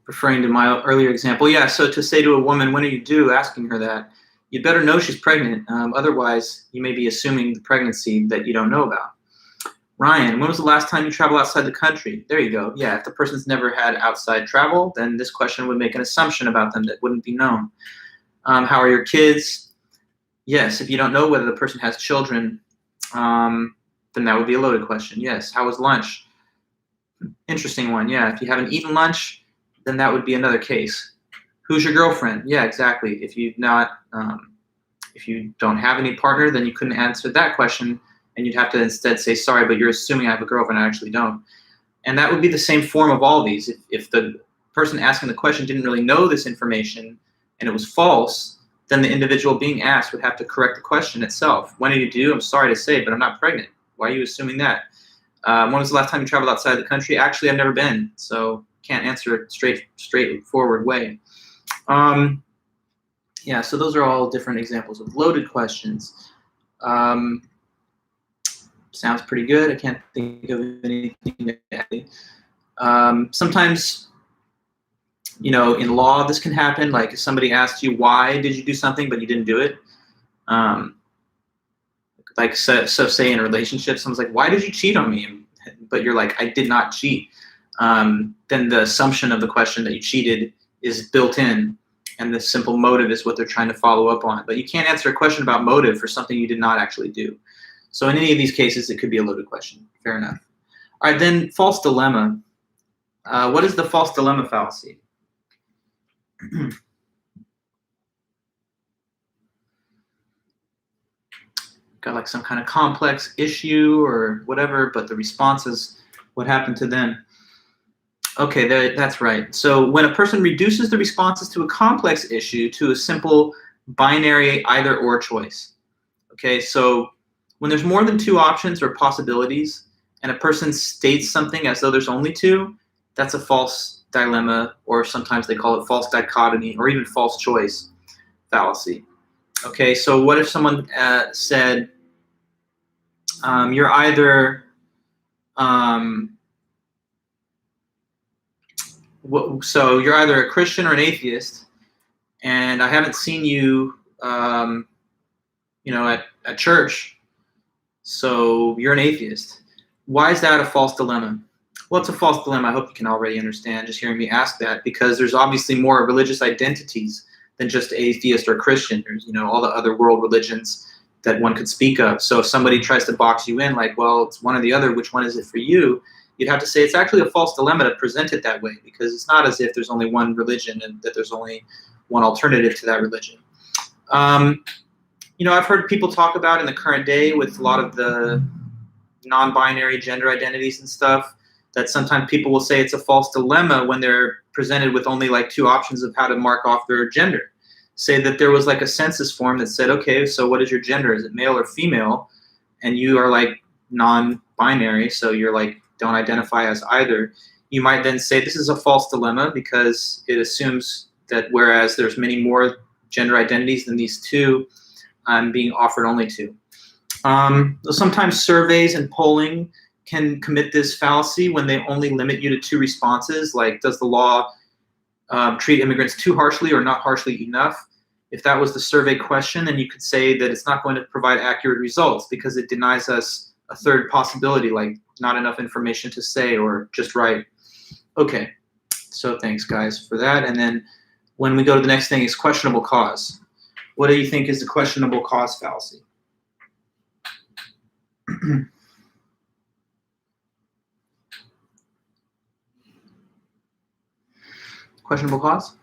referring to my earlier example. Yeah, so to say to a woman, when are you due, asking her that, you better know she's pregnant. Otherwise, you may be assuming the pregnancy that you don't know about. Ryan, when was the last time you traveled outside the country? There you go. Yeah, if the person's never had outside travel, then this question would make an assumption about them that wouldn't be known. How are your kids? Yes, if you don't know whether the person has children, then that would be a loaded question. Yes, how was lunch? Interesting one. Yeah, if you haven't eaten lunch, then that would be another case. Who's your girlfriend? Yeah, exactly. If you don't have any partner, then you couldn't answer that question, and you'd have to instead say, sorry, but you're assuming I have a girlfriend. I actually don't. And that would be the same form of all these. If the person asking the question didn't really know this information and it was false, then the individual being asked would have to correct the question itself. When are you due? I'm sorry to say, but I'm not pregnant. Why are you assuming that? When was the last time you traveled outside the country? Actually, I've never been, so can't answer it straightforward way. Yeah, so those are all different examples of loaded questions. Sounds pretty good. I can't think of anything. Sometimes, you know, in law, this can happen. Like if somebody asks you, why did you do something, but you didn't do it? Like, so say in a relationship, someone's like, why did you cheat on me? But you're like, I did not cheat. Then the assumption of the question that you cheated is built in, and the simple motive is what they're trying to follow up on. But you can't answer a question about motive for something you did not actually do. So in any of these cases, it could be a loaded question. Fair enough. All right, then false dilemma. What is the false dilemma fallacy? Got like some kind of complex issue or whatever, but the response is what happened to them. Okay, that's right. So when a person reduces the responses to a complex issue to a simple binary either or choice. Okay, so when there's more than two options or possibilities, and a person states something as though there's only two, that's a false dilemma, or sometimes they call it false dichotomy, or even false choice fallacy. Okay, so what if someone said, you're either so you're either a Christian or an atheist, and I haven't seen you, at church, so you're an atheist. Why is that a false dilemma? Well, it's a false dilemma. I hope you can already understand just hearing me ask that, because there's obviously more religious identities than just atheist or Christian. There's, all the other world religions that one could speak of. So if somebody tries to box you in like, well, it's one or the other, which one is it for you? You'd have to say it's actually a false dilemma to present it that way, because it's not as if there's only one religion and that there's only one alternative to that religion. I've heard people talk about in the current day with a lot of the non-binary gender identities and stuff, that sometimes people will say it's a false dilemma when they're presented with only like two options of how to mark off their gender. Say that there was like a census form that said, okay, so what is your gender? Is it male or female? And you are like non-binary, so you're like, don't identify as either. You might then say this is a false dilemma because it assumes that whereas there's many more gender identities than these two, I'm being offered only two. Sometimes surveys and polling can commit this fallacy when they only limit you to two responses, like does the law treat immigrants too harshly or not harshly enough? If that was the survey question, then you could say that it's not going to provide accurate results because it denies us a third possibility, like not enough information to say or just right. Okay, so thanks guys for that. And then when we go to the next thing is questionable cause. What do you think is the questionable cause fallacy? Questionable cause?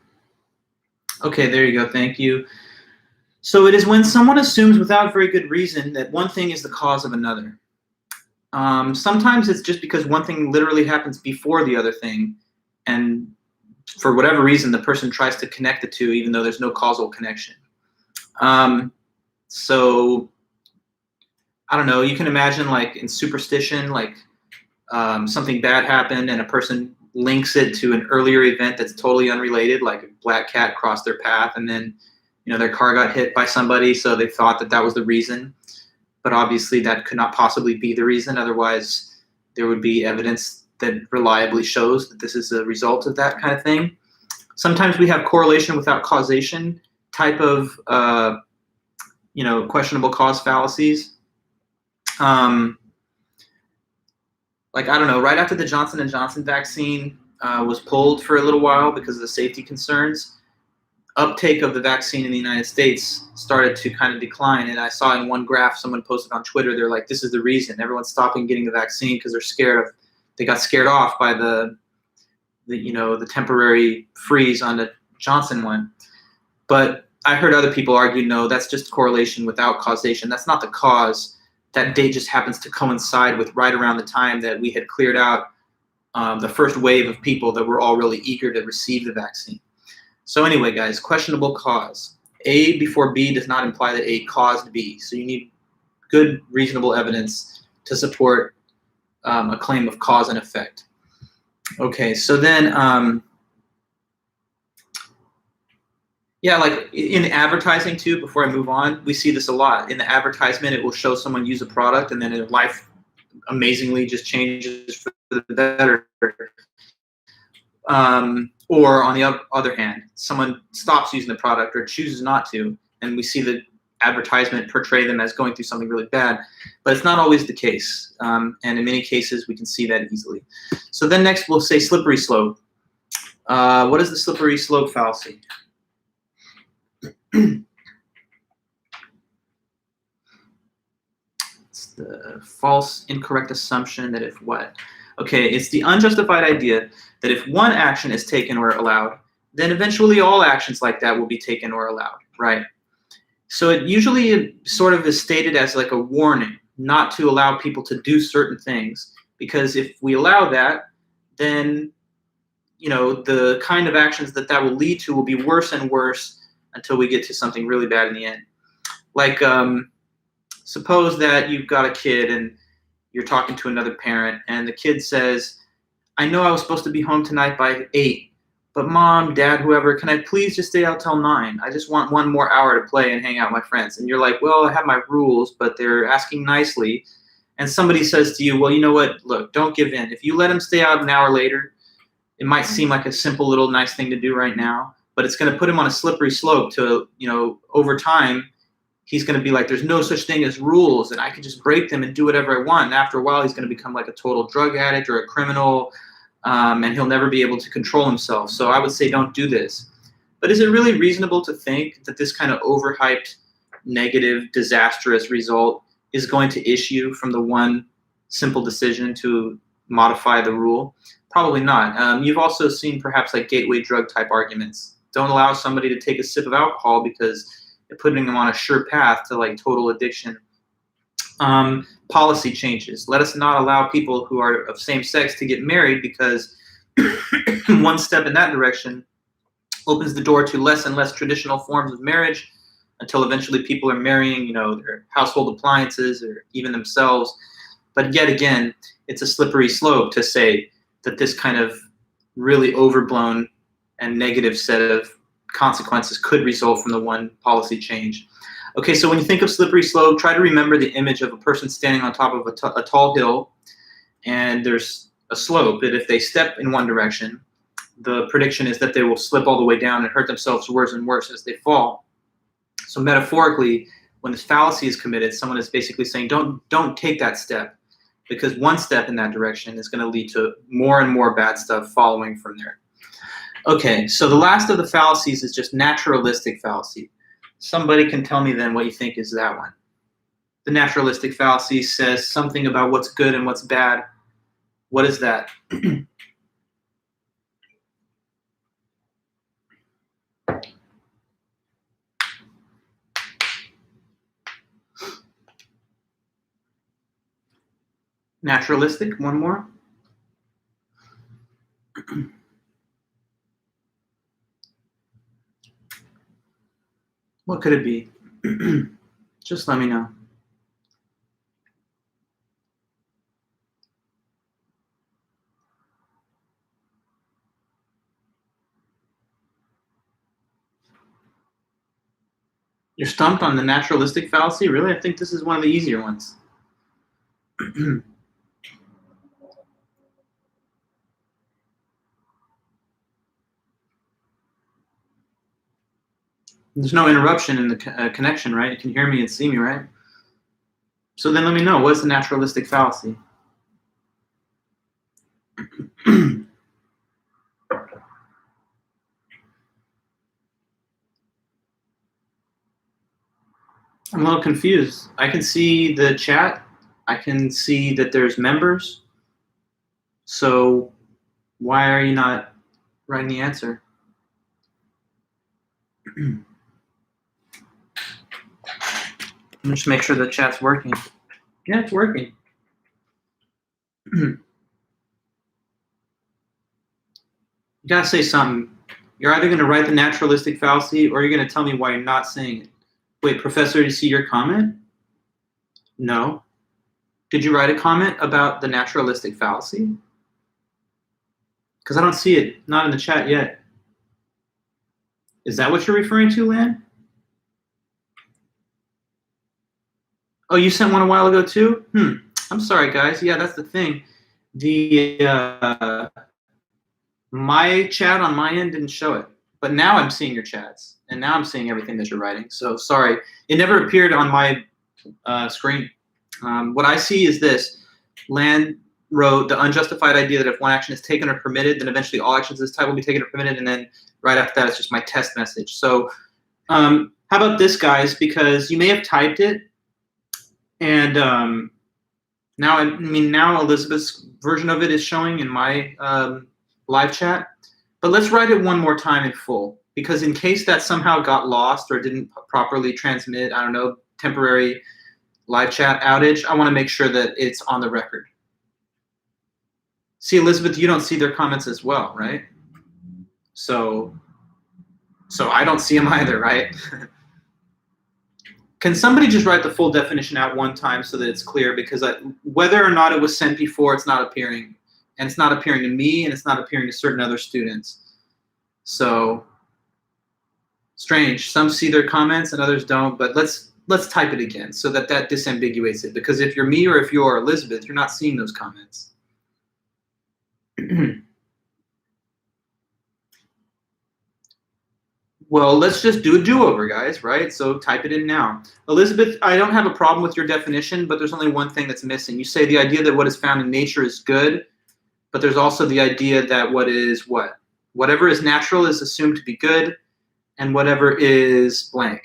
Okay, there you go. Thank you. So it is when someone assumes without very good reason that one thing is the cause of another. Sometimes it's just because one thing literally happens before the other thing, and for whatever reason, the person tries to connect the two even though there's no causal connection. So I don't know, you can imagine like in superstition, like something bad happened and a person links it to an earlier event that's totally unrelated, like a black cat crossed their path and then their car got hit by somebody, so they thought that that was the reason. But obviously that could not possibly be the reason. Otherwise, there would be evidence that reliably shows that this is a result of that kind of thing. Sometimes we have correlation without causation type of questionable cause fallacies. Like, I don't know, right after the Johnson & Johnson vaccine was pulled for a little while because of the safety concerns, uptake of the vaccine in the United States started to kind of decline. And I saw in one graph someone posted on Twitter, they're like, this is the reason. Everyone's stopping getting the vaccine because they got scared off by the temporary freeze on the Johnson one. But I heard other people argue, no, that's just correlation without causation. That's not the cause. That date just happens to coincide with right around the time that we had cleared out the first wave of people that were all really eager to receive the vaccine. So anyway, guys, questionable cause. A before B does not imply that A caused B. So you need good, reasonable evidence to support a claim of cause and effect. Okay, so then, like in advertising too, before I move on, we see this a lot. In the advertisement, it will show someone use a product and then their life amazingly just changes for the better. Or on the other hand, someone stops using the product or chooses not to, and we see the advertisement portray them as going through something really bad. But it's not always the case, and in many cases we can see that easily. So then next we'll say slippery slope. What is the slippery slope fallacy? It's the false, incorrect assumption that if what? Okay, it's the unjustified idea that if one action is taken or allowed, then eventually all actions like that will be taken or allowed, right? So it usually sort of is stated as like a warning not to allow people to do certain things, because if we allow that, then the kind of actions that will lead to will be worse and worse until we get to something really bad in the end. Like, suppose that you've got a kid and you're talking to another parent, and the kid says, I know I was supposed to be home tonight by 8, but Mom, Dad, whoever, can I please just stay out till 9? I just want 1 more hour to play and hang out with my friends. And you're like, well, I have my rules, but they're asking nicely. And somebody says to you, well, you know what? Look, don't give in. If you let him stay out an hour later, it might seem like a simple little nice thing to do right now, but it's going to put him on a slippery slope to, over time, he's going to be like, there's no such thing as rules, and I can just break them and do whatever I want. And after a while, he's going to become like a total drug addict or a criminal, and he'll never be able to control himself. So I would say don't do this. But is it really reasonable to think that this kind of overhyped, negative, disastrous result is going to issue from the one simple decision to modify the rule? Probably not. You've also seen perhaps like gateway drug type arguments. Don't allow somebody to take a sip of alcohol because you're putting them on a sure path to like total addiction. Policy changes. Let us not allow people who are of same sex to get married, because one step in that direction opens the door to less and less traditional forms of marriage, until eventually people are marrying, their household appliances or even themselves. But yet again, it's a slippery slope to say that this kind of really overblown and negative set of consequences could result from the one policy change. Okay, so when you think of slippery slope, try to remember the image of a person standing on top of a tall hill, and there's a slope that if they step in one direction, the prediction is that they will slip all the way down and hurt themselves worse and worse as they fall. So metaphorically, when this fallacy is committed, someone is basically saying, don't take that step, because one step in that direction is going to lead to more and more bad stuff following from there. Okay, so the last of the fallacies is just naturalistic fallacy. Somebody can tell me then what you think is that one. The naturalistic fallacy says something about what's good and what's bad. What is that? Naturalistic, one more. What could it be? Just let me know. You're stumped on the naturalistic fallacy? Really? I think this is one of the easier ones. There's no interruption in the connection, right? You can hear me and see me, right? So then let me know, what's the naturalistic fallacy? I'm a little confused. I can see the chat. I can see that there's members. So why are you not writing the answer? Just make sure the chat's working. Yeah, it's working. You gotta say something. You're either gonna write the naturalistic fallacy or you're gonna tell me why you're not saying it. Wait, Professor, did you see your comment? No. Did you write a comment about the naturalistic fallacy? Because I don't see it, not in the chat yet. Is that what you're referring to, Lan? Oh, you sent one a while ago too? I'm sorry, guys. Yeah, that's the thing. The my chat on my end didn't show it, but now I'm seeing your chats, and now I'm seeing everything that you're writing. So sorry, it never appeared on my screen. What I see is this: Lan wrote the unjustified idea that if one action is taken or permitted, then eventually all actions of this type will be taken or permitted, and then right after that, it's just my test message. So how about this, guys? Because you may have typed it. And now Elizabeth's version of it is showing in my live chat. But let's write it one more time in full, because in case that somehow got lost or didn't properly transmit, I don't know, temporary live chat outage, I want to make sure that it's on the record. See, Elizabeth, you don't see their comments as well, right? So I don't see them either, right? Can somebody just write the full definition out one time so that it's clear? Because whether or not it was sent before, it's not appearing. And it's not appearing to me, and it's not appearing to certain other students. So strange. Some see their comments and others don't, but let's type it again so that disambiguates it. Because if you're me or if you're Elizabeth, you're not seeing those comments. Well, let's just do a do-over, guys, right? So type it in now. Elizabeth, I don't have a problem with your definition, but there's only one thing that's missing. You say the idea that what is found in nature is good, but there's also the idea that whatever is natural is assumed to be good, and whatever is blank.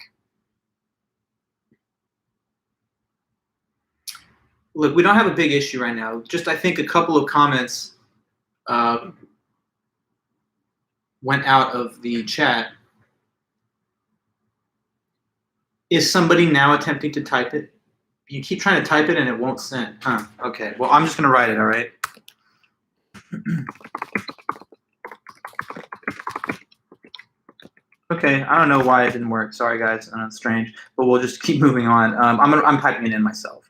Look, we don't have a big issue right now. Just I think a couple of comments went out of the chat. Is somebody now attempting to type it? You keep trying to type it and it won't send. Huh, okay. Well, I'm just going to write it, all right? Okay, I don't know why it didn't work. Sorry, guys. It's strange. But we'll just keep moving on. I'm typing it in myself.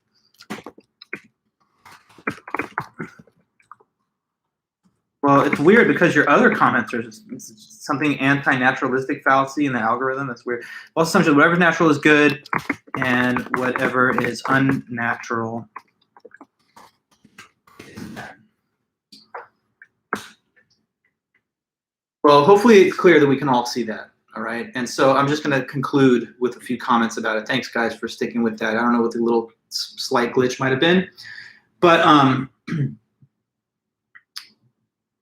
Well, it's weird because your other comments are just something anti-naturalistic fallacy in the algorithm. That's weird. Well, assumption whatever's natural is good, and whatever is unnatural is bad. Well, hopefully it's clear that we can all see that. All right. And so I'm just going to conclude with a few comments about it. Thanks, guys, for sticking with that. I don't know what the little slight glitch might have been, but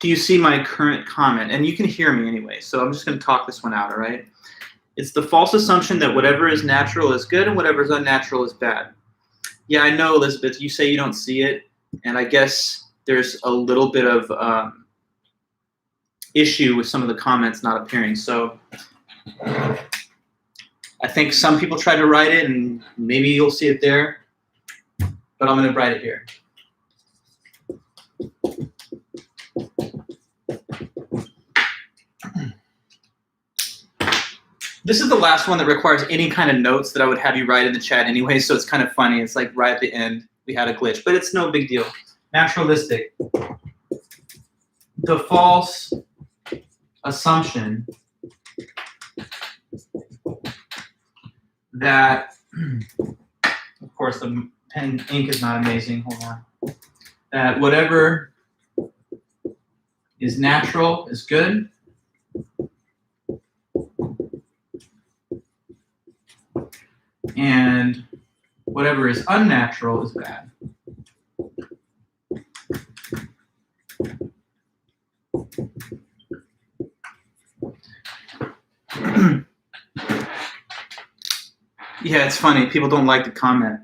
do you see my current comment? And you can hear me anyway, so I'm just going to talk this one out, all right? It's the false assumption that whatever is natural is good and whatever is unnatural is bad. Yeah, I know, Elizabeth, you say you don't see it, and I guess there's a little bit of issue with some of the comments not appearing. So I think some people tried to write it, and maybe you'll see it there, but I'm going to write it here. This is the last one that requires any kind of notes that I would have you write in the chat anyway, so it's kind of funny. It's like right at the end we had a glitch, but it's no big deal. Naturalistic. The false assumption that, of course, the pen ink is not amazing. Hold on. That whatever is natural is good. And whatever is unnatural is bad. Yeah, it's funny. People don't like the comment.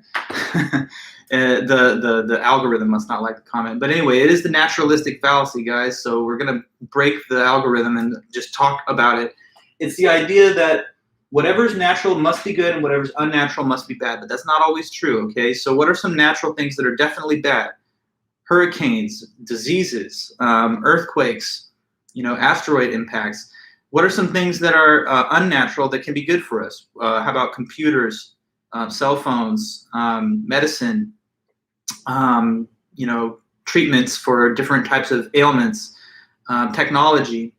The algorithm must not like the comment. But anyway, it is the naturalistic fallacy, guys. So we're going to break the algorithm and just talk about it. It's the idea that whatever's natural must be good and whatever's unnatural must be bad. But that's not always true, okay? So what are some natural things that are definitely bad? Hurricanes, diseases, earthquakes, asteroid impacts. What are some things that are unnatural that can be good for us? How about computers, cell phones, medicine, treatments for different types of ailments, technology.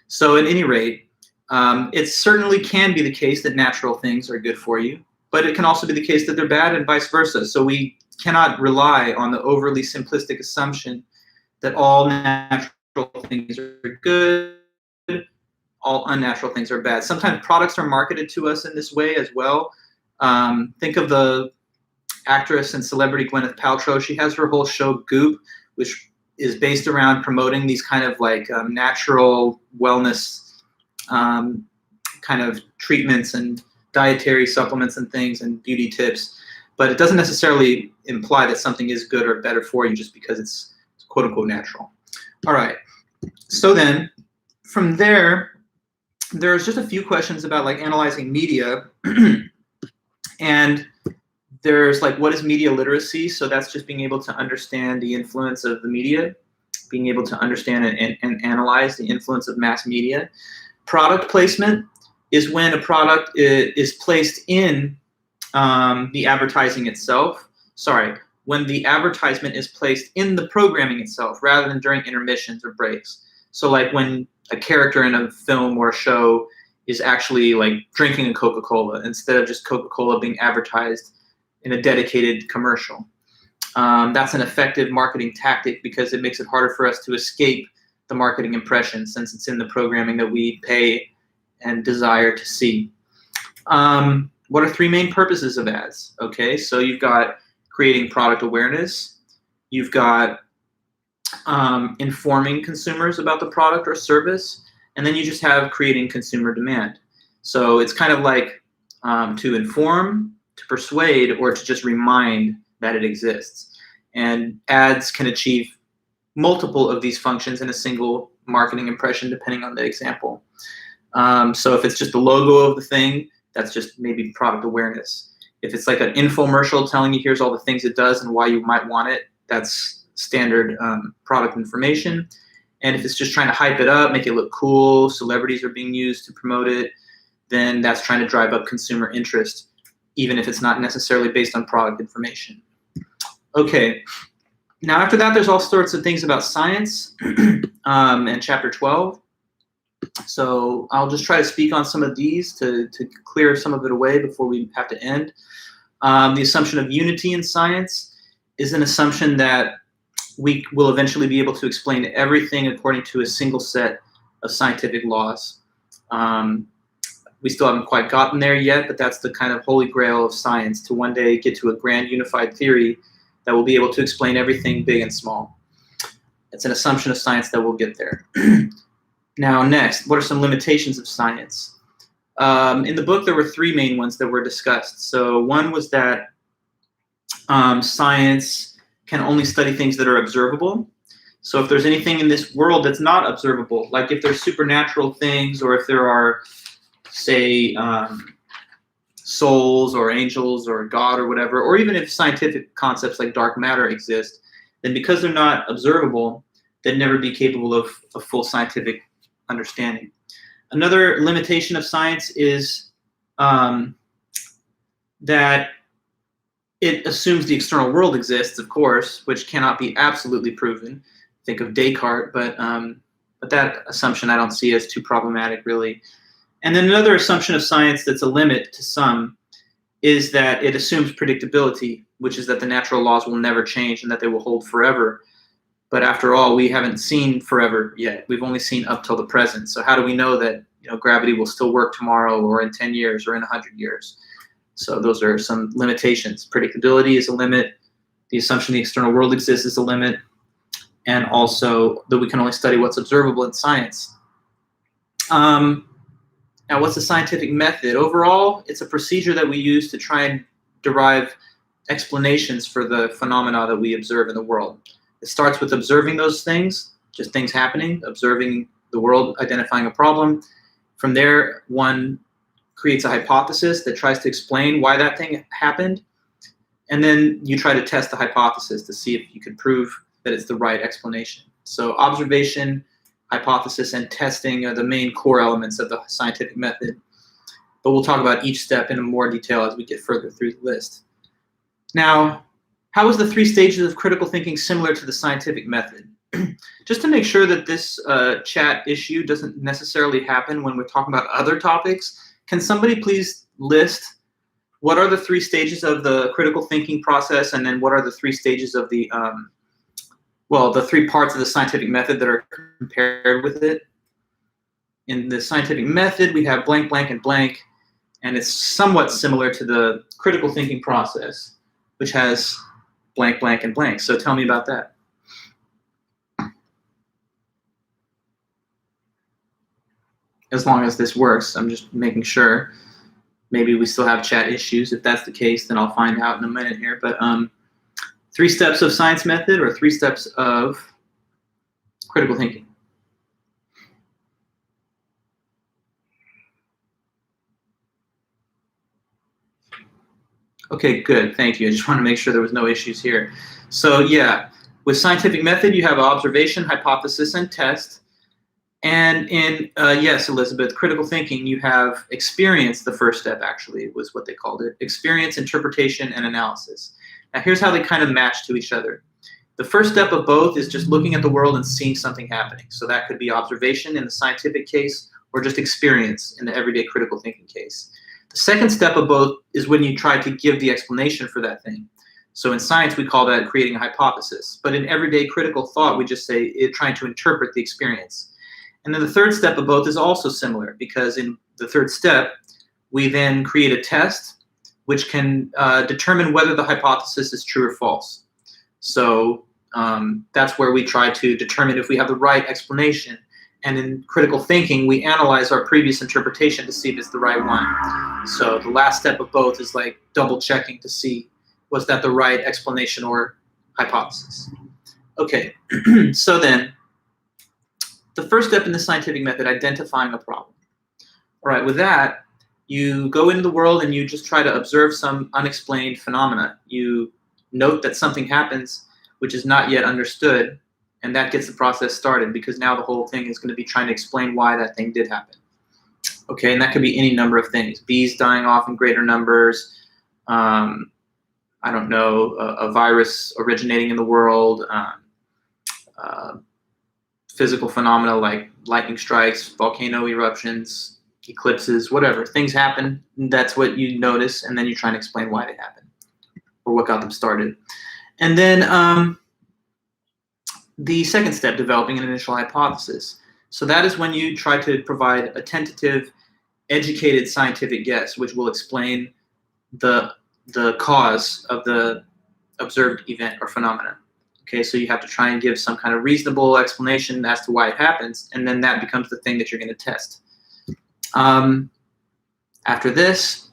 So at any rate, it certainly can be the case that natural things are good for you, but it can also be the case that they're bad and vice versa. So we cannot rely on the overly simplistic assumption that all natural things are good, all unnatural things are bad. Sometimes products are marketed to us in this way as well. Think of the actress and celebrity Gwyneth Paltrow. She has her whole show Goop, which is based around promoting these kind of like natural wellness kind of treatments and dietary supplements and things and beauty tips. But it doesn't necessarily imply that something is good or better for you just because it's quote unquote natural. All right. So then from there, there's just a few questions about like analyzing media. And there's like, what is media literacy? So that's just being able to understand the influence of the media. being able to understand and analyze the influence of mass media. Product placement is when a product is placed in the advertising itself. Sorry, when the advertisement is placed in the programming itself rather than during intermissions or breaks. So like when a character in a film or a show is actually like drinking a Coca-Cola instead of just Coca-Cola being advertised in a dedicated commercial. That's an effective marketing tactic because it makes it harder for us to escape the marketing impression since it's in the programming that we pay and desire to see. What are three main purposes of ads? Okay, so you've got creating product awareness, you've got informing consumers about the product or service, and then you just have creating consumer demand. So it's kind of like to inform, to persuade, or to just remind that it exists. And ads can achieve multiple of these functions in a single marketing impression depending on the example. So if it's just the logo of the thing, that's just maybe product awareness. If it's like an infomercial telling you here's all the things it does and why you might want it, that's standard product information. And if it's just trying to hype it up, make it look cool, celebrities are being used to promote it, then that's trying to drive up consumer interest, even if it's not necessarily based on product information. Okay, now after that, there's all sorts of things about science in chapter 12. So I'll just try to speak on some of these to clear some of it away before we have to end. The assumption of unity in science is an assumption that we will eventually be able to explain everything according to a single set of scientific laws. We still haven't quite gotten there yet, but that's the kind of holy grail of science, to one day get to a grand unified theory that will be able to explain everything big and small. It's an assumption of science that we'll get there. Now, next, what are some limitations of science? In the book, there were three main ones that were discussed. So one was that science can only study things that are observable. So if there's anything in this world that's not observable, like if there's supernatural things, or if there are, say, souls or angels or God or whatever, or even if scientific concepts like dark matter exist, then because they're not observable, they'd never be capable of a full scientific understanding. Another limitation of science is that it assumes the external world exists, of course, which cannot be absolutely proven. Think of Descartes, but that assumption I don't see as too problematic, really. And then another assumption of science that's a limit to some is that it assumes predictability, which is that the natural laws will never change and that they will hold forever. But after all, we haven't seen forever yet. We've only seen up till the present. So how do we know that gravity will still work tomorrow or in 10 years or in 100 years? So those are some limitations. Predictability is a limit. The assumption the external world exists is a limit. And also that we can only study what's observable in science. Now, what's the scientific method? Overall, it's a procedure that we use to try and derive explanations for the phenomena that we observe in the world. It starts with observing those things, just things happening, observing the world, identifying a problem. From there, one creates a hypothesis that tries to explain why that thing happened. And then you try to test the hypothesis to see if you can prove that it's the right explanation. So observation, hypothesis, and testing are the main core elements of the scientific method. But we'll talk about each step in more detail as we get further through the list. Now, how is the three stages of critical thinking similar to the scientific method? Just to make sure that this chat issue doesn't necessarily happen when we're talking about other topics, can somebody please list what are the three stages of the critical thinking process, and then what are the three stages of the, the three parts of the scientific method that are compared with it? In the scientific method, we have blank, blank, and blank, and it's somewhat similar to the critical thinking process, which has blank, blank, and blank. So tell me about that. As long as this works, I'm just making sure. Maybe we still have chat issues. If that's the case, then I'll find out in a minute here. But 3 steps of science method or 3 steps of critical thinking. Okay, good. Thank you. I just want to make sure there was no issues here. So yeah, With scientific method, you have observation, hypothesis, and test. And in, yes, Elizabeth, critical thinking, you have experience, the first step actually was what they called it, experience, interpretation, and analysis. Now here's how they kind of match to each other. The first step of both is just looking at the world and seeing something happening. So that could be observation in the scientific case or just experience in the everyday critical thinking case. The second step of both is when you try to give the explanation for that thing. So in science, we call that creating a hypothesis. But in everyday critical thought, we just say trying to interpret the experience. And then the third step of both is also similar, because in the third step, we then create a test which can determine whether the hypothesis is true or false. So that's where we try to determine if we have the right explanation. And in critical thinking, we analyze our previous interpretation to see if it's the right one. So the last step of both is like double checking to see, was that the right explanation or hypothesis? Okay, so then, the first step in the scientific method, identifying a problem. All right, with that, you go into the world and you just try to observe some unexplained phenomena. You note that something happens which is not yet understood, and that gets the process started, because now the whole thing is going to be trying to explain why that thing did happen. Okay, and that could be any number of things. Bees dying off in greater numbers, I don't know, a virus originating in the world, physical phenomena like lightning strikes, volcano eruptions, eclipses, whatever. Things happen, that's what you notice, and then you try and explain why they happen or what got them started. And then the second step, developing an initial hypothesis. So that is when you try to provide a tentative, educated scientific guess, which will explain the cause of the observed event or phenomena. Okay, so you have to try and give some kind of reasonable explanation as to why it happens, and then that becomes the thing that you're going to test. After this,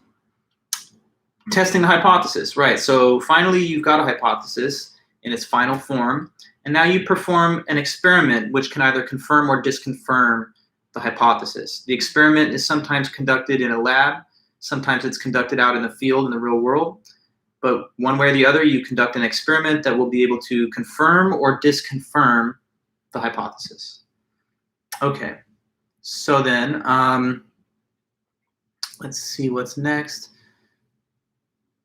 testing the hypothesis, right? So finally, you've got a hypothesis in its final form, and now you perform an experiment which can either confirm or disconfirm the hypothesis. The experiment is sometimes conducted in a lab, sometimes it's conducted out in the field in the real world. But one way or the other, you conduct an experiment that will be able to confirm or disconfirm the hypothesis. Okay, so then let's see what's next.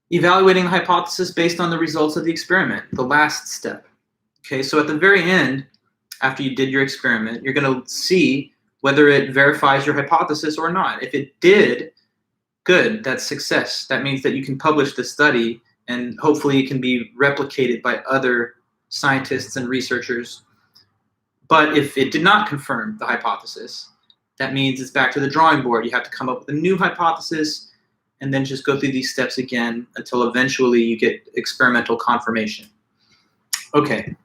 Evaluating the hypothesis based on the results of the experiment, the last step. Okay, so at the very end, after you did your experiment, you're going to see whether it verifies your hypothesis or not. If it did, good, that's success. That means that you can publish the study, and hopefully it can be replicated by other scientists and researchers. But if it did not confirm the hypothesis, that means it's back to the drawing board. You have to come up with a new hypothesis and then just go through these steps again until eventually you get experimental confirmation. Okay.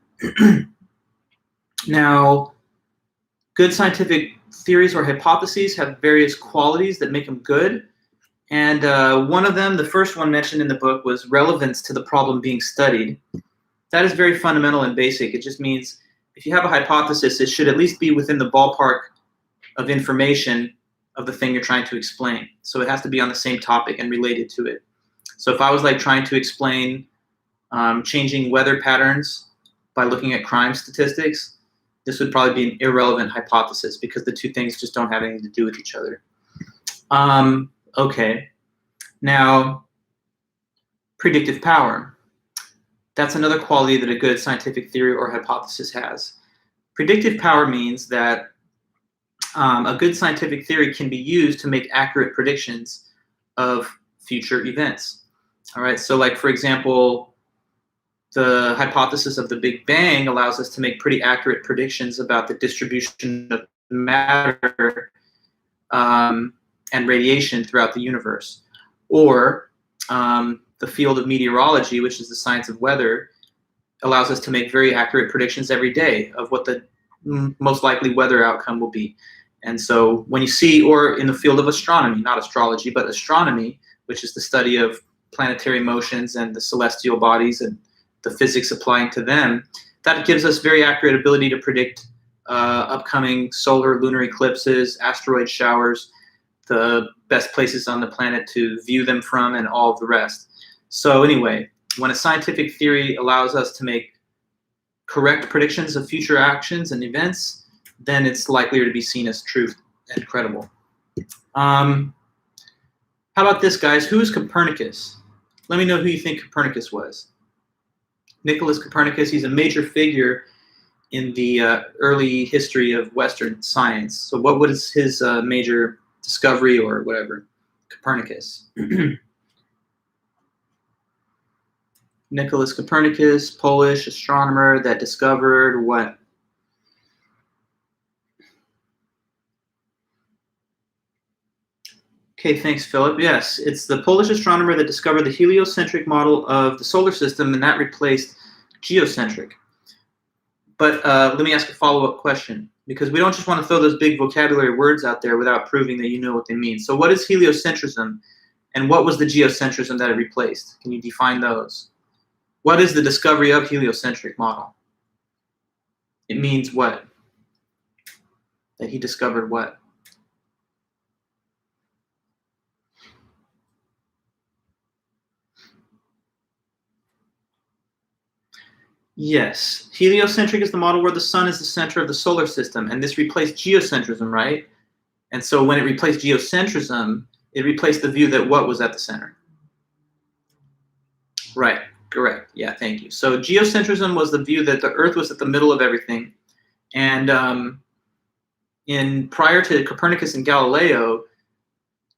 Now, good scientific theories or hypotheses have various qualities that make them good. And one of them, the first one mentioned in the book, was relevance to the problem being studied. That is very fundamental and basic. It just means if you have a hypothesis, it should at least be within the ballpark of information of the thing you're trying to explain. So it has to be on the same topic and related to it. So if I was like trying to explain changing weather patterns by looking at crime statistics, this would probably be an irrelevant hypothesis because the two things just don't have anything to do with each other. Okay, now predictive power. That's another quality that a good scientific theory or hypothesis has. Predictive power means that a good scientific theory can be used to make accurate predictions of future events. All right, so like for example, the hypothesis of the Big Bang allows us to make pretty accurate predictions about the distribution of matter and radiation throughout the universe. Or the field of meteorology, which is the science of weather, allows us to make very accurate predictions every day of what the most likely weather outcome will be. And so when you see, or in the field of astronomy, not astrology, but astronomy, which is the study of planetary motions and the celestial bodies and the physics applying to them, that gives us very accurate ability to predict upcoming solar, lunar eclipses, asteroid showers, the best places on the planet to view them from, and all of the rest. So anyway, when a scientific theory allows us to make correct predictions of future actions and events, then it's likelier to be seen as truth and credible. How about this, guys? Who is Copernicus? Let me know who you think Copernicus was. Nicholas Copernicus, he's a major figure in the early history of Western science. So what was his major discovery or whatever? Copernicus. Nicholas Copernicus, Polish astronomer that discovered what? Okay, thanks, Philip. Yes, it's the Polish astronomer that discovered the heliocentric model of the solar system, and that replaced geocentric. But let me ask a follow-up question, because we don't just want to throw those big vocabulary words out there without proving that you know what they mean. So what is heliocentrism, and what was the geocentrism that it replaced? Can you define those? What is the discovery of heliocentric model? It means what? That he discovered what? Yes, heliocentric is the model where the sun is the center of the solar system, and this replaced geocentrism, right? And so when it replaced geocentrism, it replaced the view that what was at the center? Right, correct. Yeah, thank you. So geocentrism was the view that the Earth was at the middle of everything, and prior to Copernicus and Galileo,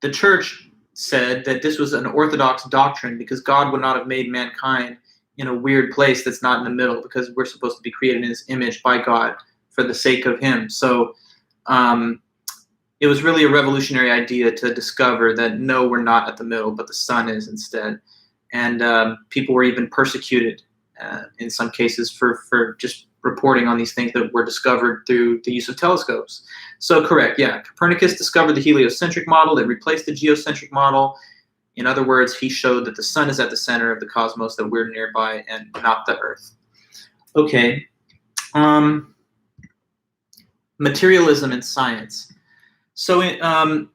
the church said that this was an orthodox doctrine because God would not have made mankind in a weird place that's not in the middle, because we're supposed to be created in his image by God for the sake of him. So it was really a revolutionary idea to discover that no, we're not at the middle, but the sun is instead. And people were even persecuted in some cases for just reporting on these things that were discovered through the use of telescopes. So correct, yeah, Copernicus discovered the heliocentric model. It replaced the geocentric model. In other words, he showed that the sun is at the center of the cosmos, that we're nearby and not the Earth. Okay. Materialism in science. So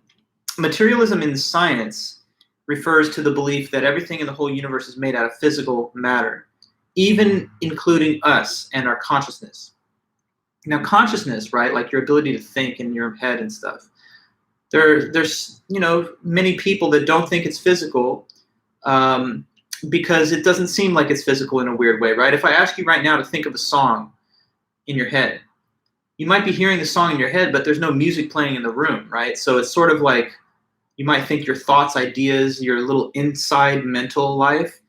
materialism in science refers to the belief that everything in the whole universe is made out of physical matter, even including us and our consciousness. Now, consciousness, right, like your ability to think in your head and stuff, there's many people that don't think it's physical because it doesn't seem like it's physical in a weird way, right? If I ask you right now to think of a song in your head, you might be hearing the song in your head, but there's no music playing in the room, right? So it's sort of like you might think your thoughts, ideas, your little inside mental life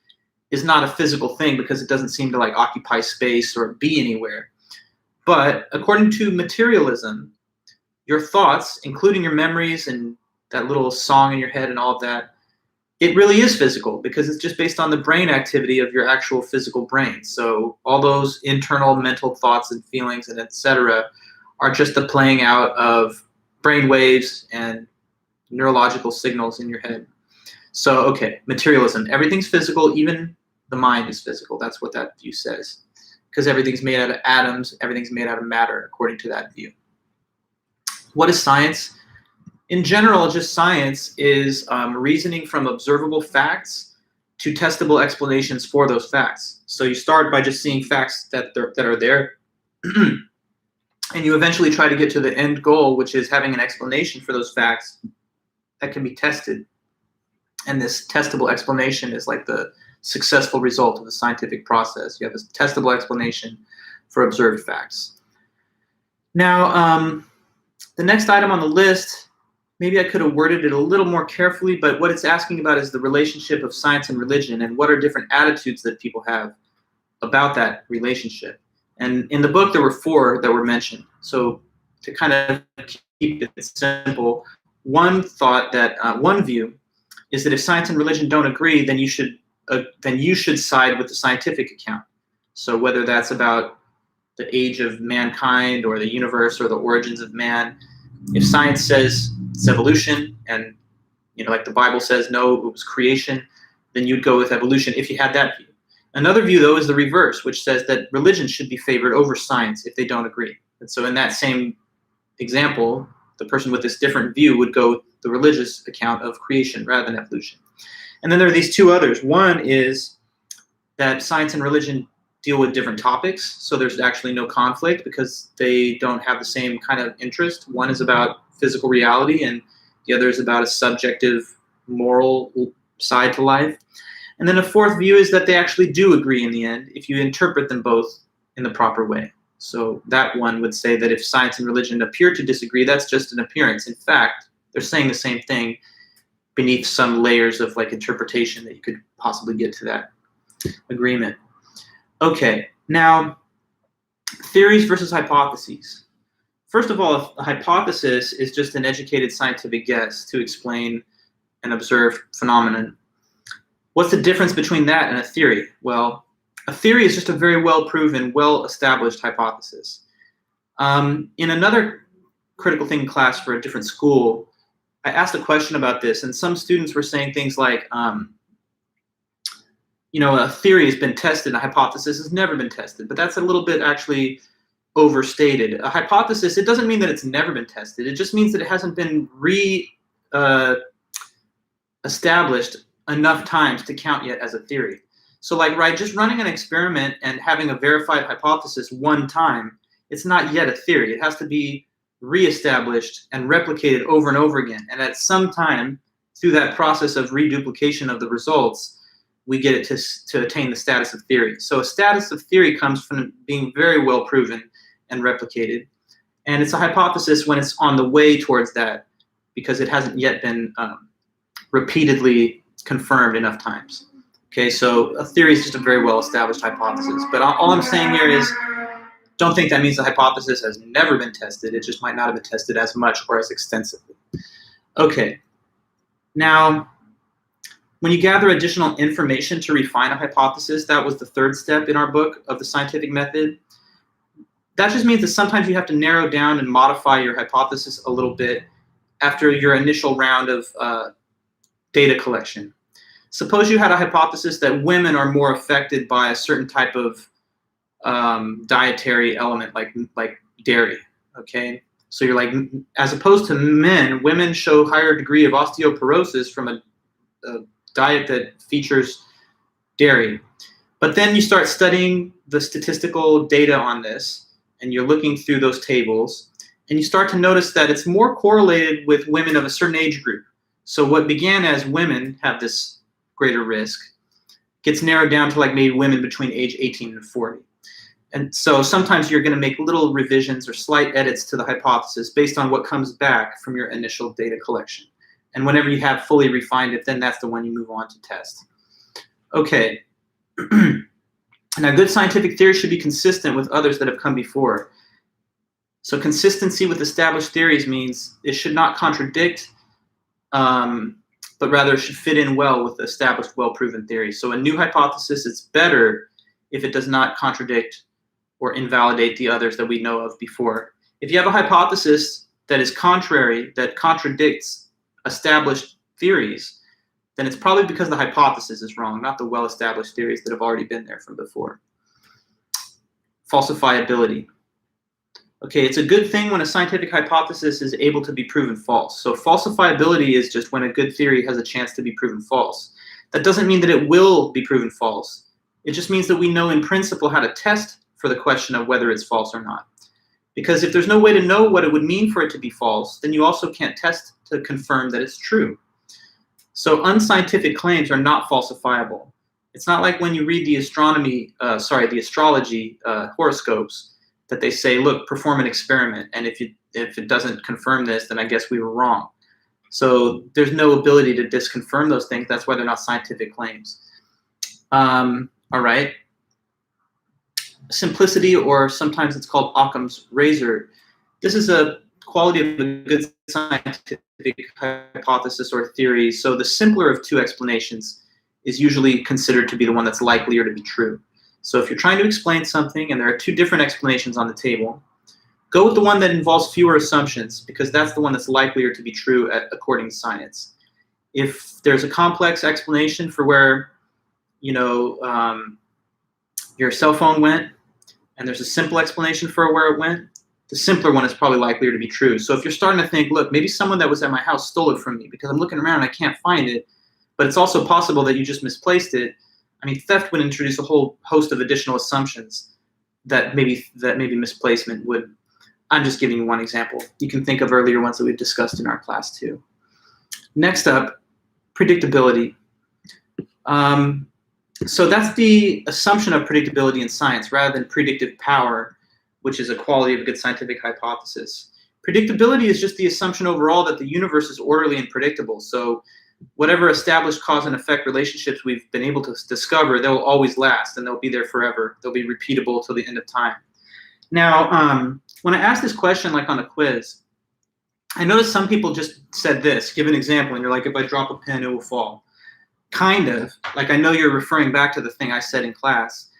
is not a physical thing because it doesn't seem to like occupy space or be anywhere. But according to materialism, your thoughts, including your memories and that little song in your head and all of that, it really is physical because it's just based on the brain activity of your actual physical brain. So all those internal mental thoughts and feelings and etc. are just the playing out of brain waves and neurological signals in your head. So, okay, materialism. Everything's physical, even the mind is physical. That's what that view says. Because everything's made out of atoms, everything's made out of matter, according to that view. What is science? In general, just science is reasoning from observable facts to testable explanations for those facts. So you start by just seeing facts that are there, and you eventually try to get to the end goal, which is having an explanation for those facts that can be tested. And this testable explanation is like the successful result of the scientific process. You have a testable explanation for observed facts. Now, the next item on the list, maybe I could have worded it a little more carefully, but what it's asking about is the relationship of science and religion and what are different attitudes that people have about that relationship. And in the book, there were 4 that were mentioned. So to kind of keep it simple, one thought that, one view is that if science and religion don't agree, then you should side with the scientific account. So whether that's about the age of mankind or the universe or the origins of man, if science says it's evolution and like the Bible says no, it was creation, then you'd go with evolution if you had that view. Another view, though, is the reverse, which says that religion should be favored over science if they don't agree. And so in that same example, the person with this different view would go the religious account of creation rather than evolution. And then there are these 2 others. One is that science and religion deal with different topics, so there's actually no conflict because they don't have the same kind of interest. One is about physical reality, and the other is about a subjective, moral side to life. And then a fourth view is that they actually do agree in the end if you interpret them both in the proper way. So that one would say that if science and religion appear to disagree, that's just an appearance. In fact, they're saying the same thing beneath some layers of like interpretation that you could possibly get to that agreement. Okay, now theories versus hypotheses. First of all, a hypothesis is just an educated scientific guess to explain an observed phenomenon. What's the difference between that and a theory? Well, a theory is just a very well-proven, well-established hypothesis. In another critical thinking class for a different school, I asked a question about this, and some students were saying things like, a theory has been tested, a hypothesis has never been tested, but that's a little bit actually overstated. A hypothesis, it doesn't mean that it's never been tested. It just means that it hasn't been established enough times to count yet as a theory. So just running an experiment and having a verified hypothesis one time, it's not yet a theory. It has to be reestablished and replicated over and over again. And at some time, through that process of reduplication of the results, we get it to attain the status of theory. So a status of theory comes from being very well proven and replicated. And it's a hypothesis when it's on the way towards that because it hasn't yet been repeatedly confirmed enough times. Okay, so a theory is just a very well-established hypothesis. But all I'm saying here is don't think that means the hypothesis has never been tested. It just might not have been tested as much or as extensively. Okay, now, when you gather additional information to refine a hypothesis, that was the third step in our book of the scientific method. That just means that sometimes you have to narrow down and modify your hypothesis a little bit after your initial round of data collection. Suppose you had a hypothesis that women are more affected by a certain type of dietary element like dairy, okay? So you're like, as opposed to men, women show higher degree of osteoporosis from a diet that features dairy. But then you start studying the statistical data on this, and you're looking through those tables, and you start to notice that it's more correlated with women of a certain age group. So what began as women have this greater risk gets narrowed down to maybe women between age 18 and 40. And so sometimes you're going to make little revisions or slight edits to the hypothesis based on what comes back from your initial data collection. And whenever you have fully refined it, then that's the one you move on to test. Okay. Now, good scientific theory should be consistent with others that have come before. So consistency with established theories means it should not contradict, but rather should fit in well with established, well-proven theories. So a new hypothesis is better if it does not contradict or invalidate the others that we know of before. If you have a hypothesis that is contrary, that contradicts established theories, then it's probably because the hypothesis is wrong, not the well-established theories that have already been there from before. Falsifiability. Okay, it's a good thing when a scientific hypothesis is able to be proven false. So falsifiability is just when a good theory has a chance to be proven false. That doesn't mean that it will be proven false. It just means that we know in principle how to test for the question of whether it's false or not. Because if there's no way to know what it would mean for it to be false, then you also can't test to confirm that it's true. So unscientific claims are not falsifiable. It's not like when you read the astrology horoscopes that they say, look, perform an experiment, and if it doesn't confirm this, then I guess we were wrong. So there's no ability to disconfirm those things. That's why they're not scientific claims. All right. Simplicity, or sometimes it's called Occam's razor. This is a quality of a good scientific hypothesis or theory. So the simpler of two explanations is usually considered to be the one that's likelier to be true. So if you're trying to explain something and there are two different explanations on the table, go with the one that involves fewer assumptions, because that's the one that's likelier to be true according to science. If there's a complex explanation for where, your cell phone went, and there's a simple explanation for where it went, the simpler one is probably likelier to be true. So if you're starting to think, look, maybe someone that was at my house stole it from me because I'm looking around and I can't find it, but it's also possible that you just misplaced it, I mean, theft would introduce a whole host of additional assumptions that maybe misplacement would. I'm just giving you one example. You can think of earlier ones that we've discussed in our class too. Next up, predictability. So that's the assumption of predictability in science rather than predictive power, which is a quality of a good scientific hypothesis. Predictability is just the assumption overall that the universe is orderly and predictable. So whatever established cause and effect relationships we've been able to discover, they'll always last and they'll be there forever. They'll be repeatable till the end of time. Now, when I asked this question, like on a quiz, I noticed some people just said this, give an example, and you're like, if I drop a pen, it will fall. Kind of, like I know you're referring back to the thing I said in class,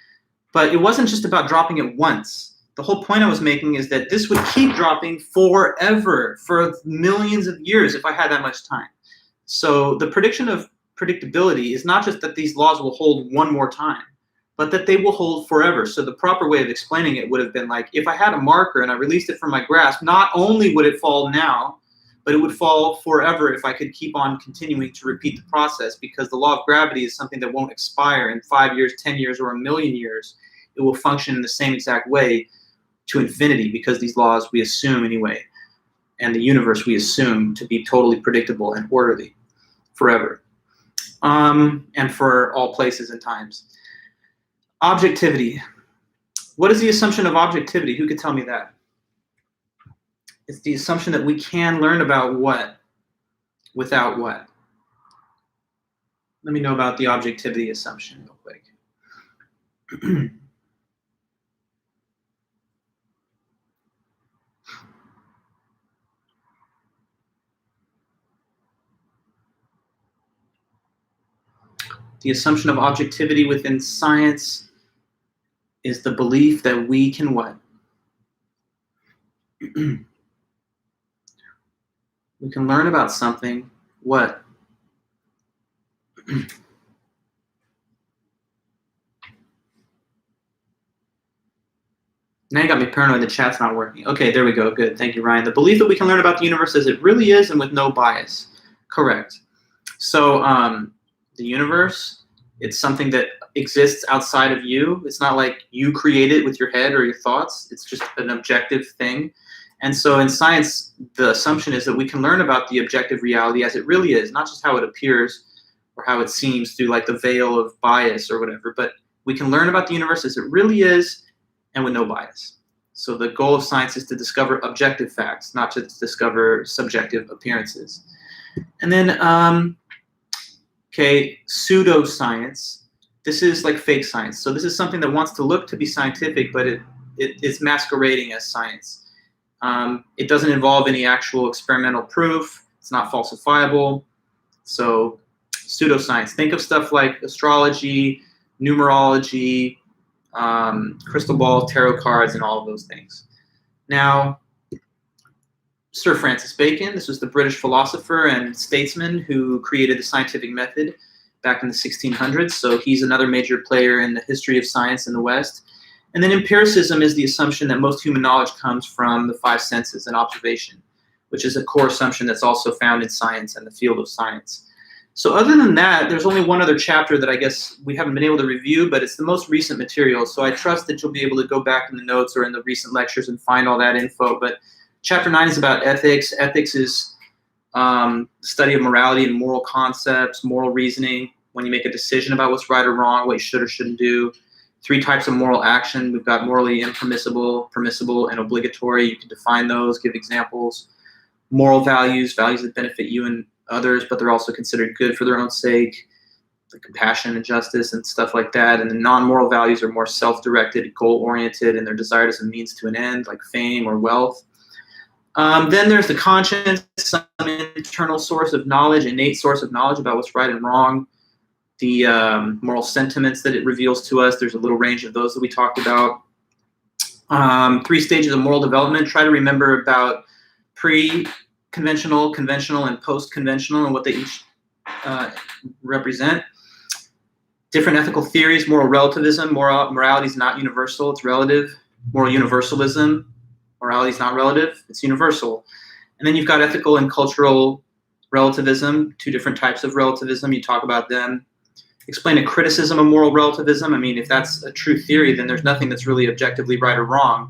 but it wasn't just about dropping it once. The whole point I was making is that this would keep dropping forever, for millions of years if I had that much time. So the prediction of predictability is not just that these laws will hold one more time, but that they will hold forever. So the proper way of explaining it would have been like, if I had a marker and I released it from my grasp, not only would it fall now, but it would fall forever if I could keep on continuing to repeat the process, because the law of gravity is something that won't expire in 5 years, 10 years, or a million years. It will function in the same exact way to infinity, because these laws we assume anyway, and the universe we assume to be totally predictable and orderly forever, and for all places and times. Objectivity. What is the assumption of objectivity? Who could tell me that? It's the assumption that we can learn about what without what. Let me know about the objectivity assumption real quick. The assumption of objectivity within science is the belief that we can what? We can learn about something, what? Now you got me paranoid, the chat's not working. Okay, there we go, good, thank you, Ryan. The belief that we can learn about the universe as it really is and with no bias. Correct. So the universe, it's something that exists outside of you. It's not like you create it with your head or your thoughts. It's just an objective thing. And so in science, the assumption is that we can learn about the objective reality as it really is, not just how it appears or how it seems through like the veil of bias or whatever, but we can learn about the universe as it really is and with no bias. So the goal of science is to discover objective facts, not to discover subjective appearances. And then, okay, pseudoscience. This is like fake science. So this is something that wants to look to be scientific, but it's masquerading as science. It doesn't involve any actual experimental proof. It's not falsifiable. So pseudoscience. Think of stuff like astrology, numerology, crystal ball, tarot cards, and all of those things. Now, Sir Francis Bacon, this was the British philosopher and statesman who created the scientific method back in the 1600s. So he's another major player in the history of science in the West. And then empiricism is the assumption that most human knowledge comes from the five senses and observation, which is a core assumption that's also found in science and the field of science. So other than that, there's only one other chapter that I guess we haven't been able to review, but it's the most recent material. So I trust that you'll be able to go back in the notes or in the recent lectures and find all that info. But Chapter 9 is about ethics. Ethics is study of morality and moral concepts, moral reasoning, when you make a decision about what's right or wrong, what you should or shouldn't do. 3 types of moral action. We've got morally impermissible, permissible, and obligatory. You can define those, give examples. Moral values, values that benefit you and others, but they're also considered good for their own sake, like compassion and justice and stuff like that. And the non-moral values are more self-directed, goal-oriented, and they're desired as a means to an end, like fame or wealth. Then there's the conscience, some internal source of knowledge, innate source of knowledge about what's right and wrong. The moral sentiments that it reveals to us, there's a little range of those that we talked about. 3 stages of moral development. Try to remember about pre-conventional, conventional, and post-conventional and what they each represent. Different ethical theories, moral relativism. Morality is not universal, it's relative. Moral universalism. Morality is not relative, it's universal. And then you've got ethical and cultural relativism, 2 different types of relativism. You talk about them. explain a criticism of moral relativism. I mean, if that's a true theory, then there's nothing that's really objectively right or wrong.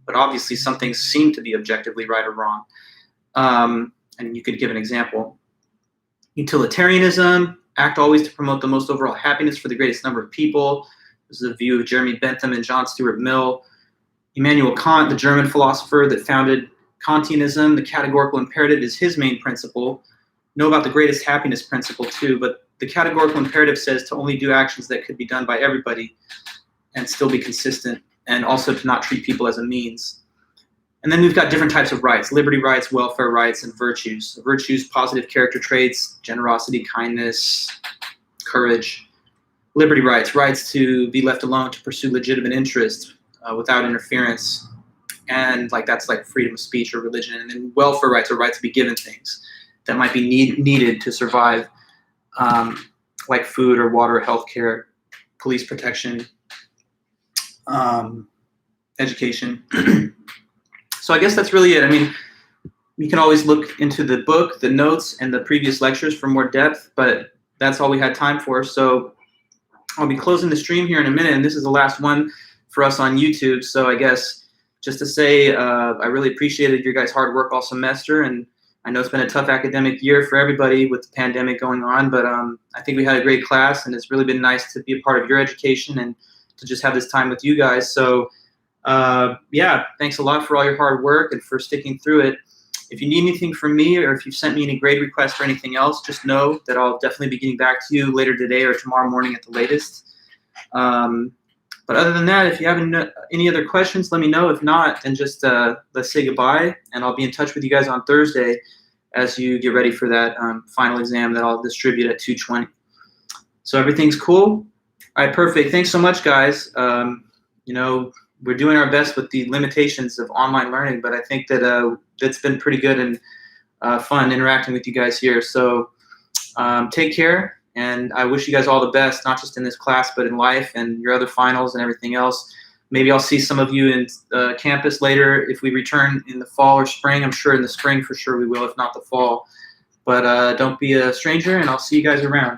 But obviously, some things seem to be objectively right or wrong. And you could give an example. Utilitarianism, act always to promote the most overall happiness for the greatest number of people. This is a view of Jeremy Bentham and John Stuart Mill. Immanuel Kant, the German philosopher that founded Kantianism, the categorical imperative is his main principle. Know about the greatest happiness principle too, but the categorical imperative says to only do actions that could be done by everybody and still be consistent, and also to not treat people as a means. And then we've got different types of rights: liberty rights, welfare rights, and virtues. Virtues, positive character traits, generosity, kindness, courage. Liberty rights, rights to be left alone to pursue legitimate interests without interference. And that's like freedom of speech or religion. And then welfare rights are rights to be given things that might be needed to survive, like food or water, healthcare, police protection, education. So I guess that's really it. I mean, you can always look into the book, the notes, and the previous lectures for more depth, but that's all we had time for. So I'll be closing the stream here in a minute, and this is the last one for us on YouTube. So I guess just to say, I really appreciated your guys' hard work all semester, and I know it's been a tough academic year for everybody with the pandemic going on, but I think we had a great class, and it's really been nice to be a part of your education and to just have this time with you guys. So yeah, thanks a lot for all your hard work and for sticking through it. If you need anything from me, or if you've sent me any grade requests or anything else, just know that I'll definitely be getting back to you later today or tomorrow morning at the latest. But other than that, if you have any other questions, let me know. If not, then just let's say goodbye, and I'll be in touch with you guys on Thursday as you get ready for that final exam that I'll distribute at 2:20. So everything's cool? All right, perfect. Thanks so much, guys. You know, we're doing our best with the limitations of online learning, but I think that it's been pretty good and fun interacting with you guys here. So take care. And I wish you guys all the best, not just in this class, but in life and your other finals and everything else. Maybe I'll see some of you in campus later if we return in the fall or spring. I'm sure in the spring for sure we will, if not the fall. But don't be a stranger, and I'll see you guys around.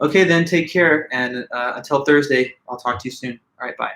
Okay, then take care. And until Thursday, I'll talk to you soon. All right, bye.